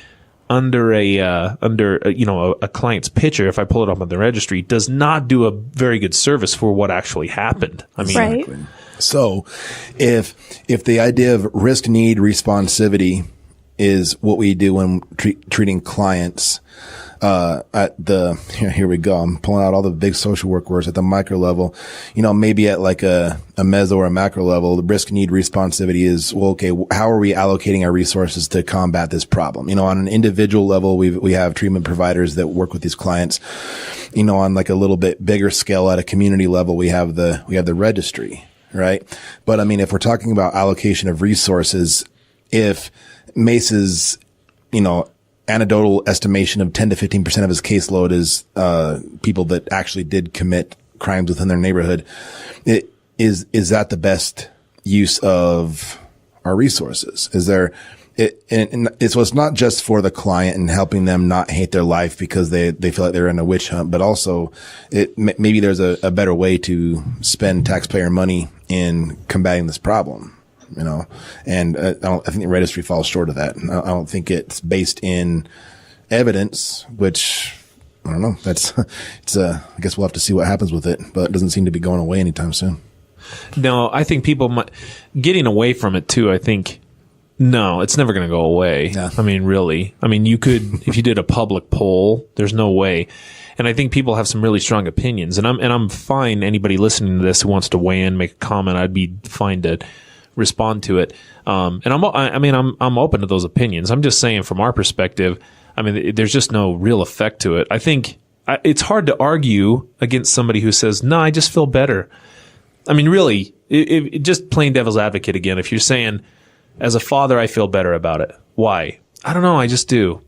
under a client's picture, if I pull it up on the registry, does not do a very good service for what actually happened. I mean, right. So if the idea of risk, need, responsivity is what we do when treating clients, here we go. I'm pulling out all the big social work words at the micro level, maybe at like a meso or a macro level, the risk, need, responsivity is, well, okay, how are we allocating our resources to combat this problem? On an individual level, we have treatment providers that work with these clients, on like a little bit bigger scale at a community level, we have the registry, right? But I mean, if we're talking about allocation of resources, if Mace's, anecdotal estimation of 10 to 15% of his caseload is people that actually did commit crimes within their neighborhood, is that the best use of our resources? So it's not just for the client and helping them not hate their life because they feel like they're in a witch hunt, but also maybe there's a better way to spend taxpayer money in combating this problem. And I think the registry falls short of that. I don't think it's based in evidence, which I don't know. I guess we'll have to see what happens with it, but it doesn't seem to be going away anytime soon. No, I think people getting away from it too. I think No, it's never going to go away. Yeah. I mean, really. I mean, you could, if you did a public poll, there's no way. And I think people have some really strong opinions. And I'm fine. Anybody listening to this who wants to weigh in, make a comment, I'd be fine to respond to it. And I'm open to those opinions. I'm just saying from our perspective, I mean, there's just no real effect to it. I think it's hard to argue against somebody who says, no, I just feel better. I mean, really, just plain devil's advocate again. If you're saying, as a father, I feel better about it. Why? I don't know. I just do.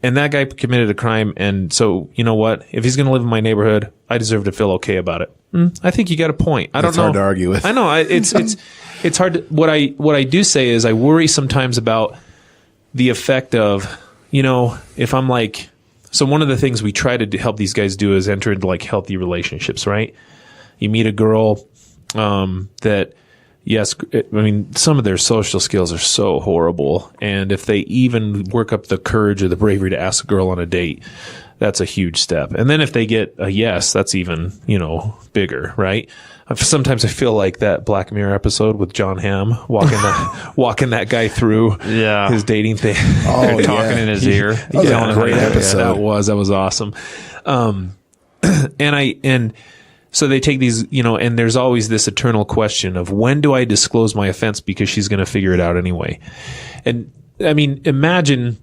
And that guy committed a crime. And so, you know what? If he's going to live in my neighborhood, I deserve to feel okay about it. I think you got a point. I don't know. It's hard to argue with. I know. It's hard to, what I do say is I worry sometimes about the effect of, you know, if I'm like, so one of the things we try to help these guys do is enter into like healthy relationships, right? You meet a girl, that, yes, I mean, some of their social skills are so horrible. And if they even work up the courage or the bravery to ask a girl on a date, that's a huge step. And then if they get a yes, that's even, you know, bigger, right? Sometimes I feel like that Black Mirror episode with John Hamm walking that guy through his dating thing. Oh, talking in his ear. That was a great episode. That was awesome. And so they take these, you know, and there's always this eternal question of when do I disclose my offense because she's going to figure it out anyway. And I mean, imagine,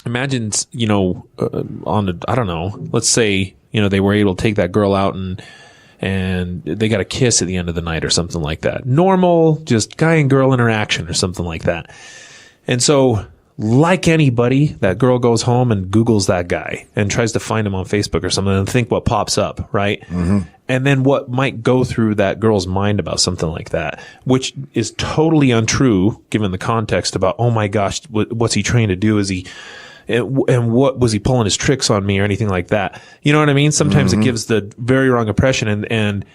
you know, I don't know, let's say, you know, they were able to take that girl out and they got a kiss at the end of the night or something like that. Normal, just guy and girl interaction or something like that. And so, like anybody, that girl goes home and Googles that guy and tries to find him on Facebook or something and think what pops up, right? Mm-hmm. And then what might go through that girl's mind about something like that, which is totally untrue given the context about, oh my gosh, what's he trying to do? Is he, and what was he pulling his tricks on me or anything like that? You know what I mean? Sometimes it gives the very wrong impression and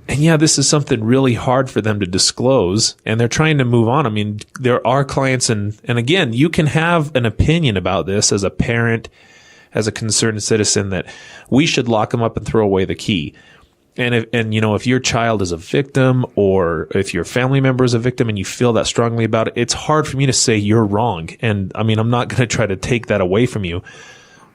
yeah, this is something really hard for them to disclose and they're trying to move on. I mean, there are clients and again, you can have an opinion about this as a parent, as a concerned citizen that we should lock them up and throw away the key. And you know, if your child is a victim or if your family member is a victim and you feel that strongly about it, it's hard for me to say you're wrong. And I mean, I'm not going to try to take that away from you.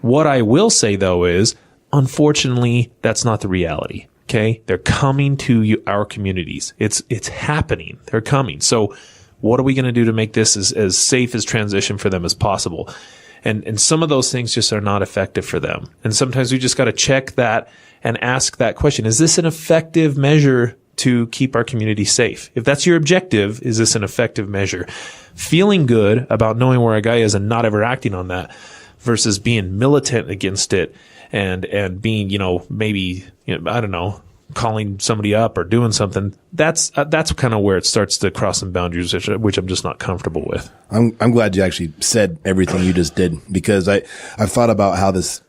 What I will say though is, unfortunately, that's not the reality. Okay. They're coming to our communities. It's happening. They're coming. So what are we going to do to make this as safe as transition for them as possible? And some of those things just are not effective for them. And sometimes we just got to check that and ask that question. Is this an effective measure to keep our community safe? If that's your objective, is this an effective measure? Feeling good about knowing where a guy is and not ever acting on that versus being militant against it and being, you know, maybe, you know, I don't know, calling somebody up or doing something. That's kind of where it starts to cross some boundaries, which I'm just not comfortable with. I'm glad you actually said everything you just did because I've thought about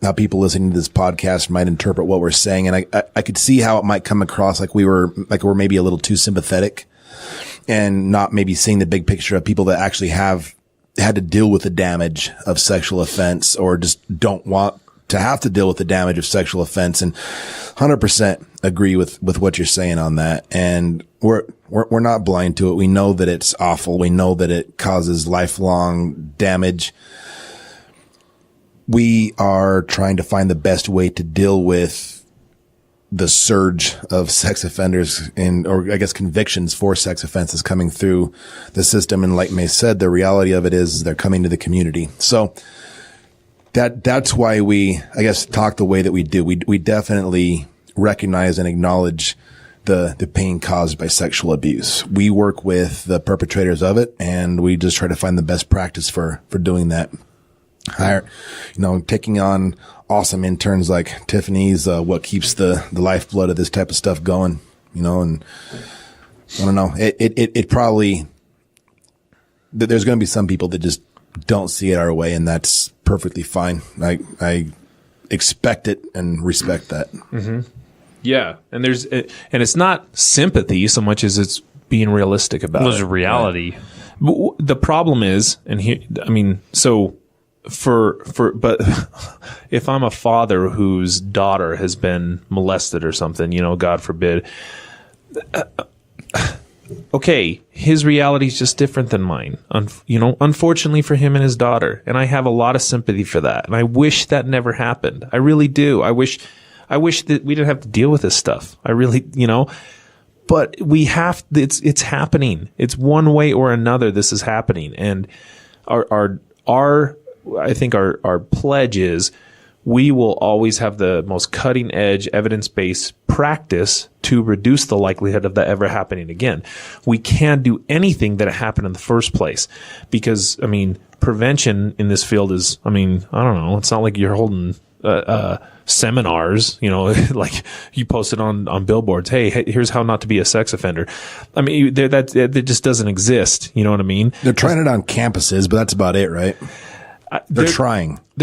how people listening to this podcast might interpret what we're saying. And I could see how it might come across like we're maybe a little too sympathetic and not maybe seeing the big picture of people that actually have had to deal with the damage of sexual offense or just don't want to have to deal with the damage of sexual offense, and 100% agree with what you're saying on that. And we're not blind to it. We know that it's awful. We know that it causes lifelong damage. We are trying to find the best way to deal with the surge of sex offenders or I guess convictions for sex offenses coming through the system. And like May said, the reality of it is they're coming to the community. So that's why we, I guess, talk the way that we do. We definitely recognize and acknowledge the pain caused by sexual abuse. We work with the perpetrators of it, and we just try to find the best practice for doing that. Taking on awesome interns like Tiffany's what keeps the lifeblood of this type of stuff going. And I don't know. It probably there's going to be some people that just don't see it our way, and that's perfectly fine. I expect it and respect that. Mm-hmm. Yeah, and it's not sympathy so much as it's being realistic about it. There's reality. Right? The problem is, and here, I mean, so but if I'm a father whose daughter has been molested or something, God forbid, okay, his reality is just different than mine. Unfortunately for him and his daughter. And I have a lot of sympathy for that. And I wish that never happened. I really do. I wish that we didn't have to deal with this stuff. I really, but we have, it's happening. It's one way or another. This is happening. And I think our pledge is we will always have the most cutting edge evidence-based practice to reduce the likelihood of that ever happening again. We can't do anything that happened in the first place because, prevention in this field is, I don't know. It's not like you're holding, seminars, like you posted on billboards. Hey, here's how not to be a sex offender. That just doesn't exist. You know what I mean? They're trying it on campuses, but that's about it, right? They're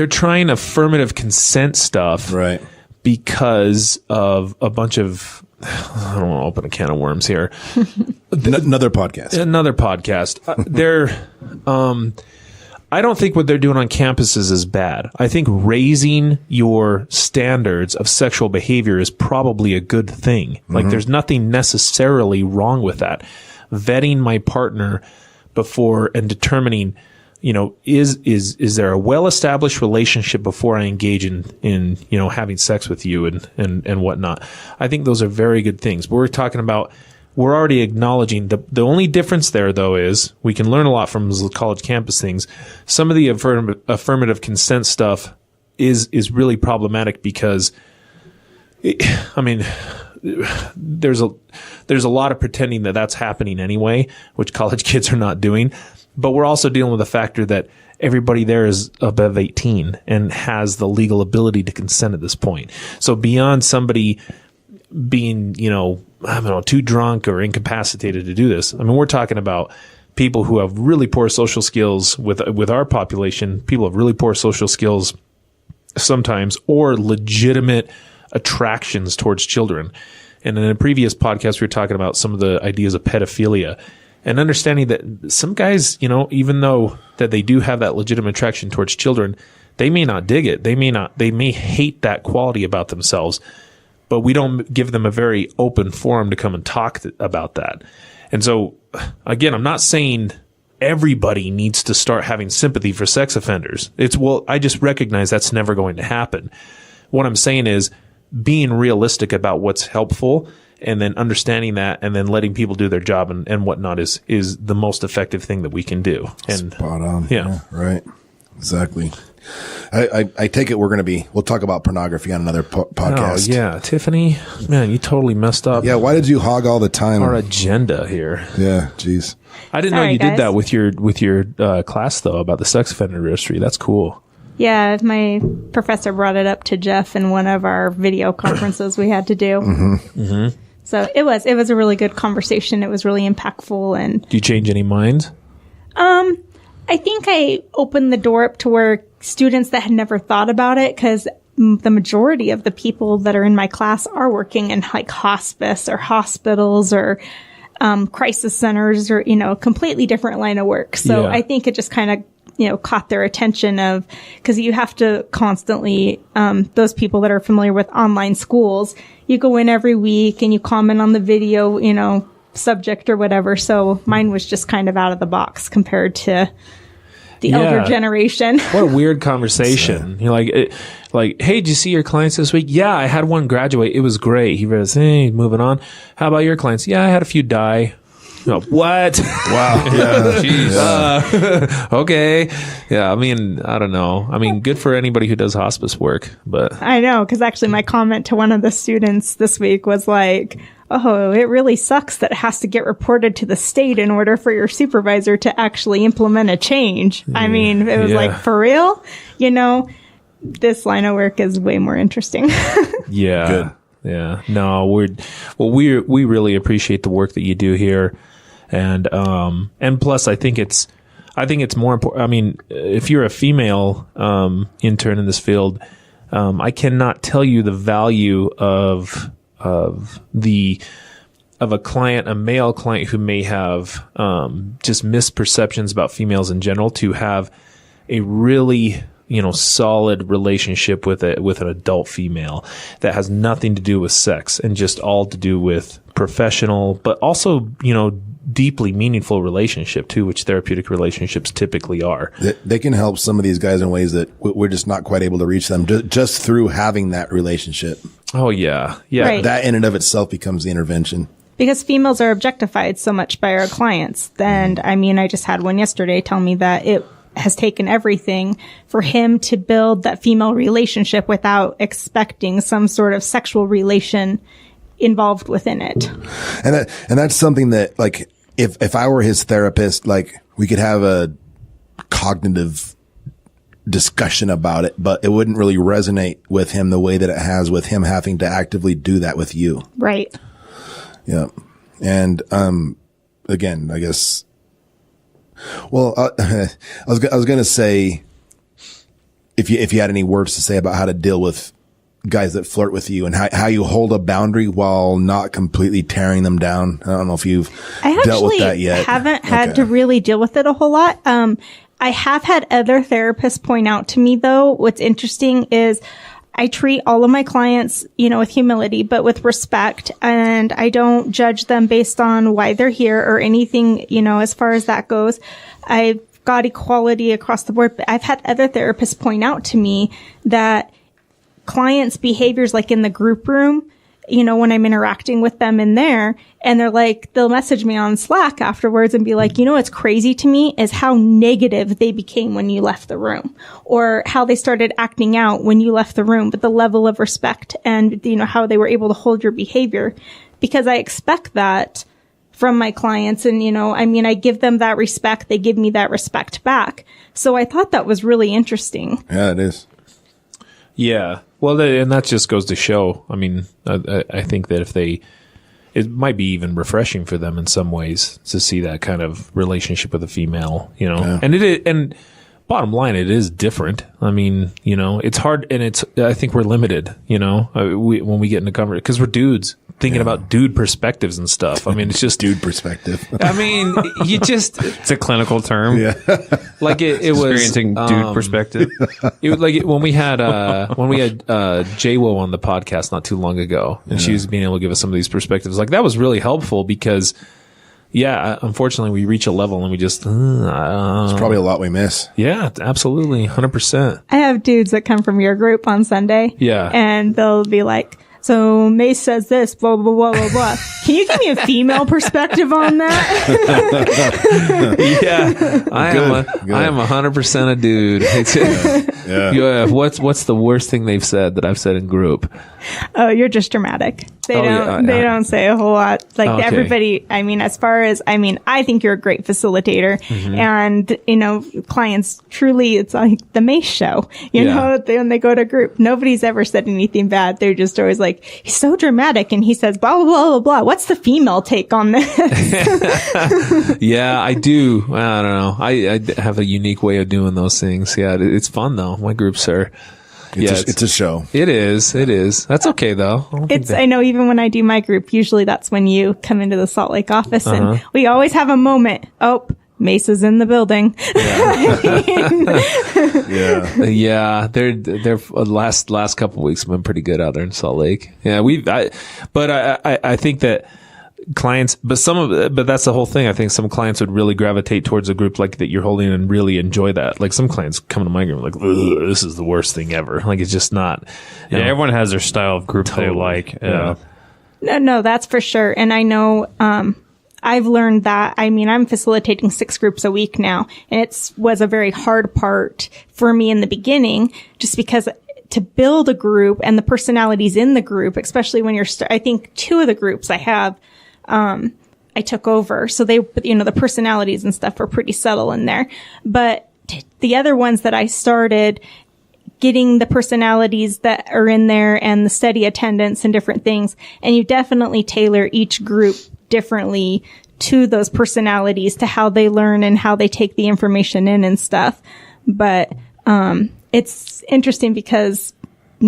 trying affirmative consent stuff, right? Because of a bunch of, I don't want to open a can of worms here. Another podcast. I don't think what they're doing on campuses is bad. I think raising your standards of sexual behavior is probably a good thing. Like there's nothing necessarily wrong with that. Vetting my partner before and determining, is there a well-established relationship before I engage in having sex with you and whatnot. I think those are very good things. But we're already acknowledging the only difference there, though, is we can learn a lot from the college campus things. Some of the affirmative consent stuff is really problematic because, there's a lot of pretending that that's happening anyway, which college kids are not doing. But we're also dealing with the factor that everybody there is above 18 and has the legal ability to consent at this point. So beyond somebody being, too drunk or incapacitated to do this, we're talking about people who have really poor social skills with our population. People have really poor social skills sometimes, or legitimate attractions towards children. And in a previous podcast, we were talking about some of the ideas of pedophilia. And understanding that some guys, even though that they do have that legitimate attraction towards children, they may not dig it. They may hate that quality about themselves, but we don't give them a very open forum to come and talk about that. And so, again, I'm not saying everybody needs to start having sympathy for sex offenders. I just recognize that's never going to happen. What I'm saying is being realistic about what's helpful, and then understanding that, and then letting people do their job and whatnot is the most effective thing that we can do. And spot on. Yeah. Right. Exactly. I take it we'll talk about pornography on another podcast. Oh, yeah. Tiffany, man, you totally messed up. Yeah. Why did you hog all the time? Our agenda here. Yeah. Jeez. I didn't know you did that with your class though, about the sex offender registry. That's cool. Yeah, my professor brought it up to Jeff in one of our video conferences we had to do. Mm-hmm. Mm-hmm. So it was a really good conversation. It was really impactful. And do you change any minds? I think I opened the door up to where students that had never thought about it, because the majority of the people that are in my class are working in like hospice or hospitals or crisis centers or, a completely different line of work. So yeah. I think it just kind of, caught their attention because you have to constantly, those people that are familiar with online schools, you go in every week and you comment on the video, subject or whatever. So mine was just kind of out of the box compared to the elder generation. What a weird conversation. You're like, hey, did you see your clients this week? Yeah, I had one graduate. It was great. He was, hey, moving on. How about your clients? Yeah, I had a few die. Oh, what? Wow. Yeah. Jeez. Okay. Yeah. I don't know. Good for anybody who does hospice work, but I know. Cause actually my comment to one of the students this week was like, oh, it really sucks that it has to get reported to the state in order for your supervisor to actually implement a change. Yeah. It was like, for real, this line of work is way more interesting. Yeah. Good. Yeah. No, we really appreciate the work that you do here. And plus I think it's more important. If you're a female, intern in this field, I cannot tell you the value of a client, a male client who may have, just misperceptions about females in general, to have a really solid relationship with an adult female that has nothing to do with sex and just all to do with professional, but also, deeply meaningful relationship too, which therapeutic relationships typically are. They can help some of these guys in ways that we're just not quite able to reach them just through having that relationship. Oh yeah. Yeah. Right. That in and of itself becomes the intervention. Because females are objectified so much by our clients. And I just had one yesterday tell me that it has taken everything for him to build that female relationship without expecting some sort of sexual relation involved within it. And that's something that, like, if I were his therapist, like, we could have a cognitive discussion about it, but it wouldn't really resonate with him the way that it has with him having to actively do that with you. Right. Yeah. And, again, I guess, well, I was going to say, if you had any words to say about how to deal with guys that flirt with you and how you hold a boundary while not completely tearing them down. I don't know if you've dealt with that yet. I haven't had to really deal with it a whole lot. I have had other therapists point out to me, though, what's interesting is I treat all of my clients, with humility, but with respect, and I don't judge them based on why they're here or anything, as far as that goes. I've got equality across the board, but I've had other therapists point out to me that clients' behaviors, like in the group room, when I'm interacting with them in there, and they'll message me on Slack afterwards and be like, what's crazy to me is how negative they became when you left the room, or how they started acting out when you left the room, but the level of respect and, how they were able to hold your behavior, because I expect that from my clients. And, I give them that respect. They give me that respect back. So I thought that was really interesting. Yeah, it is. Yeah. Well, and that just goes to show. I think that it might be even refreshing for them in some ways to see that kind of relationship with a female, Yeah. and bottom line, it is different. It's hard, and I think we're limited, when we get into conversation, because we're dudes thinking about dude perspectives and stuff. It's just dude perspective. It's a clinical term. Yeah. Like it was experiencing dude perspective. It was like when we had JWO on the podcast not too long ago, and she was being able to give us some of these perspectives. Like, that was really helpful because, unfortunately, we reach a level and we just There's probably a lot we miss. Yeah, absolutely, 100%. I have dudes that come from your group on Sunday. Yeah. And they'll be like, so Mace says this, blah, blah, blah, blah, blah. Can you give me a female perspective on that? Yeah. I am 100% a dude. Yeah. What's the worst thing they've said that I've said in group? Oh, you're just dramatic. They don't say a whole lot. Like, everybody, as far as, I think you're a great facilitator, and, clients truly, it's like the Mace show, when they go to group, nobody's ever said anything bad. They're just always like, he's so dramatic, and he says, blah, blah, blah, blah, blah. What's the female take on this? Yeah, I do. I don't know. I have a unique way of doing those things. Yeah, it's fun though. My groups are, it's a show. It is. That's okay though. I know even when I do my group, usually that's when you come into the Salt Lake office, and we always have a moment. Oh, Mace is in the building. Yeah. They're last couple of weeks have been pretty good out there in Salt Lake. Yeah, I think that clients, but that's the whole thing. I think some clients would really gravitate towards a group like that you're holding and really enjoy that. Like, some clients come to my group like, ugh, this is the worst thing ever. Like, it's just not. Everyone has their style of group they like. Yeah. No, that's for sure. And I know, I've learned that, I'm facilitating 6 groups a week now, and it was a very hard part for me in the beginning, just because to build a group and the personalities in the group, especially when you're, I think 2 of the groups I have, I took over. So they, the personalities and stuff were pretty subtle in there, but the other ones that I started, getting the personalities that are in there and the steady attendance and different things. And you definitely tailor each group differently to those personalities, to how they learn and how they take the information in and stuff. But, it's interesting because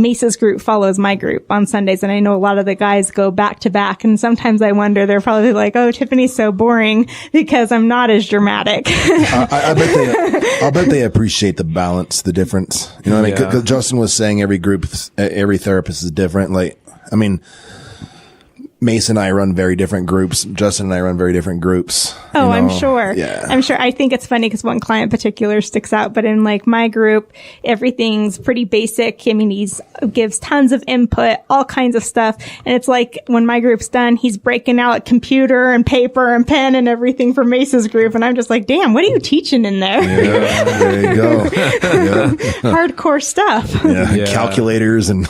Mesa's group follows my group on Sundays, and I know a lot of the guys go back to back, and sometimes I wonder, they're probably like, oh, Tiffany's so boring because I'm not as dramatic. I bet they appreciate the balance, the difference. You know what I mean? 'Cause Justin was saying every therapist is different. Like, I mean, Mason and I run very different groups. Justin and I run very different groups. Oh, I'm sure. Yeah. I'm sure. I think it's funny because one client in particular sticks out, but in like my group, everything's pretty basic. I mean, he gives tons of input, all kinds of stuff. And it's like when my group's done, he's breaking out computer and paper and pen and everything for Mesa's group. And I'm just like, damn, what are you teaching in there? Yeah, there you go. Yeah. Hardcore stuff. Yeah. Calculators and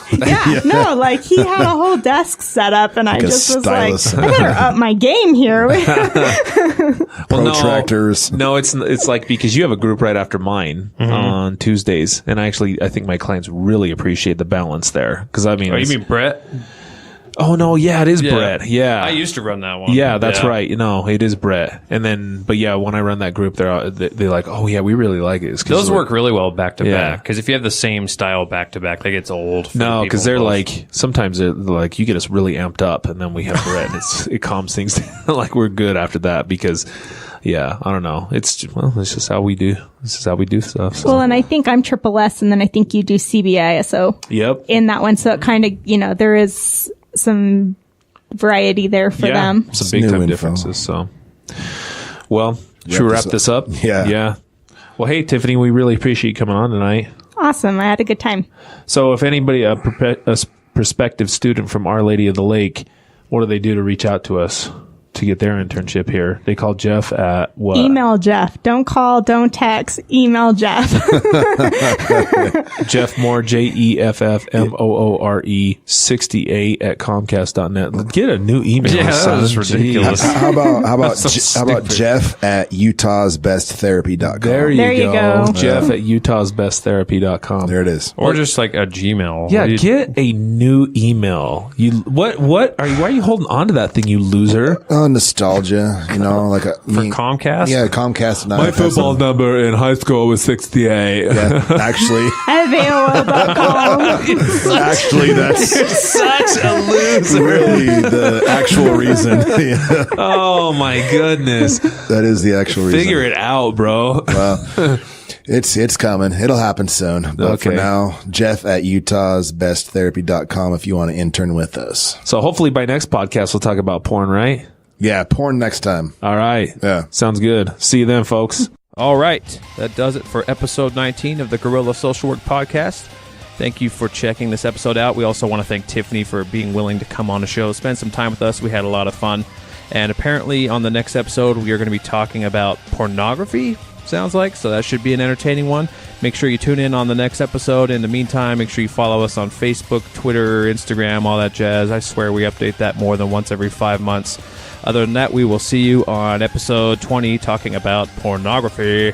No, like he had a whole desk set up, and I just was stylus. like, I better up my game here. Protractors. No, it's like, because you have a group right after mine on Tuesdays, and I think my clients really appreciate the balance there. Because I mean, Oh, you mean Brett? oh no, yeah, it is Brett. Yeah, I used to run that one. yeah, that's right. No, it is Brett. And then, but yeah, when I run that group, they're like, oh yeah, we really like it. Those work really well back to back. Because if you have the same style back to back, that gets old. No, because they're like, sometimes they're like, you get us really amped up, and then we have Brett. It calms things down. Like we're good after that because, yeah, I don't know. It's just how we do. This is how we do stuff. So. Well, and I think I'm triple S, and then I think you do CBI. So Yep. in that one, so it kind of, there is some variety there for them. Some big New time info. differences. So, well, should we wrap this up? Yeah. Yeah. Well, hey, Tiffany, we really appreciate you coming on tonight. Awesome. I had a good time. So if anybody, a prospective student from Our Lady of the Lake, what do they do to reach out to us to get their internship here? They call Jeff at what? Email Jeff. Don't call, don't text. Email Jeff. Jeff Moore, JEFFMOORE 68 at Comcast.net. Get a new email. Yeah, that was son. ridiculous. Jeez. How about So how about Jeff at utahsbesttherapy.com? There There you you go. go. Jeff at utahsbesttherapy.com. There it is. Or just like a Gmail. Yeah, You- get a new email. Why are you holding on to that thing, you loser? Nostalgia, like for Comcast? Yeah, Comcast. And My football number in high school was 68. Yeah, actually, At AOL.com. actually, that's Such a loser. really the actual reason. Yeah, Oh my goodness. that is the actual reason. Figure it out, bro. Well, it's coming. It'll happen soon. But for Okay. now, Jeff at utahsbesttherapy.com if you want to intern with us. So hopefully by next podcast we'll talk about porn, right? Yeah, porn next time. All right. Yeah. Sounds good. See you then, folks. All right. That does it for episode 19 of the Guerrilla Social Work Podcast. Thank you for checking this episode out. We also want to thank Tiffany for being willing to come on the show, spend some time with us. We had a lot of fun. And apparently on the next episode, we are going to be talking about pornography, sounds like. So that should be an entertaining one. Make sure you tune in on the next episode. In the meantime, make sure you follow us on Facebook, Twitter, Instagram, all that jazz. I swear we update that more than once every 5 months. Other than that, we will see you on episode 20 talking about pornography.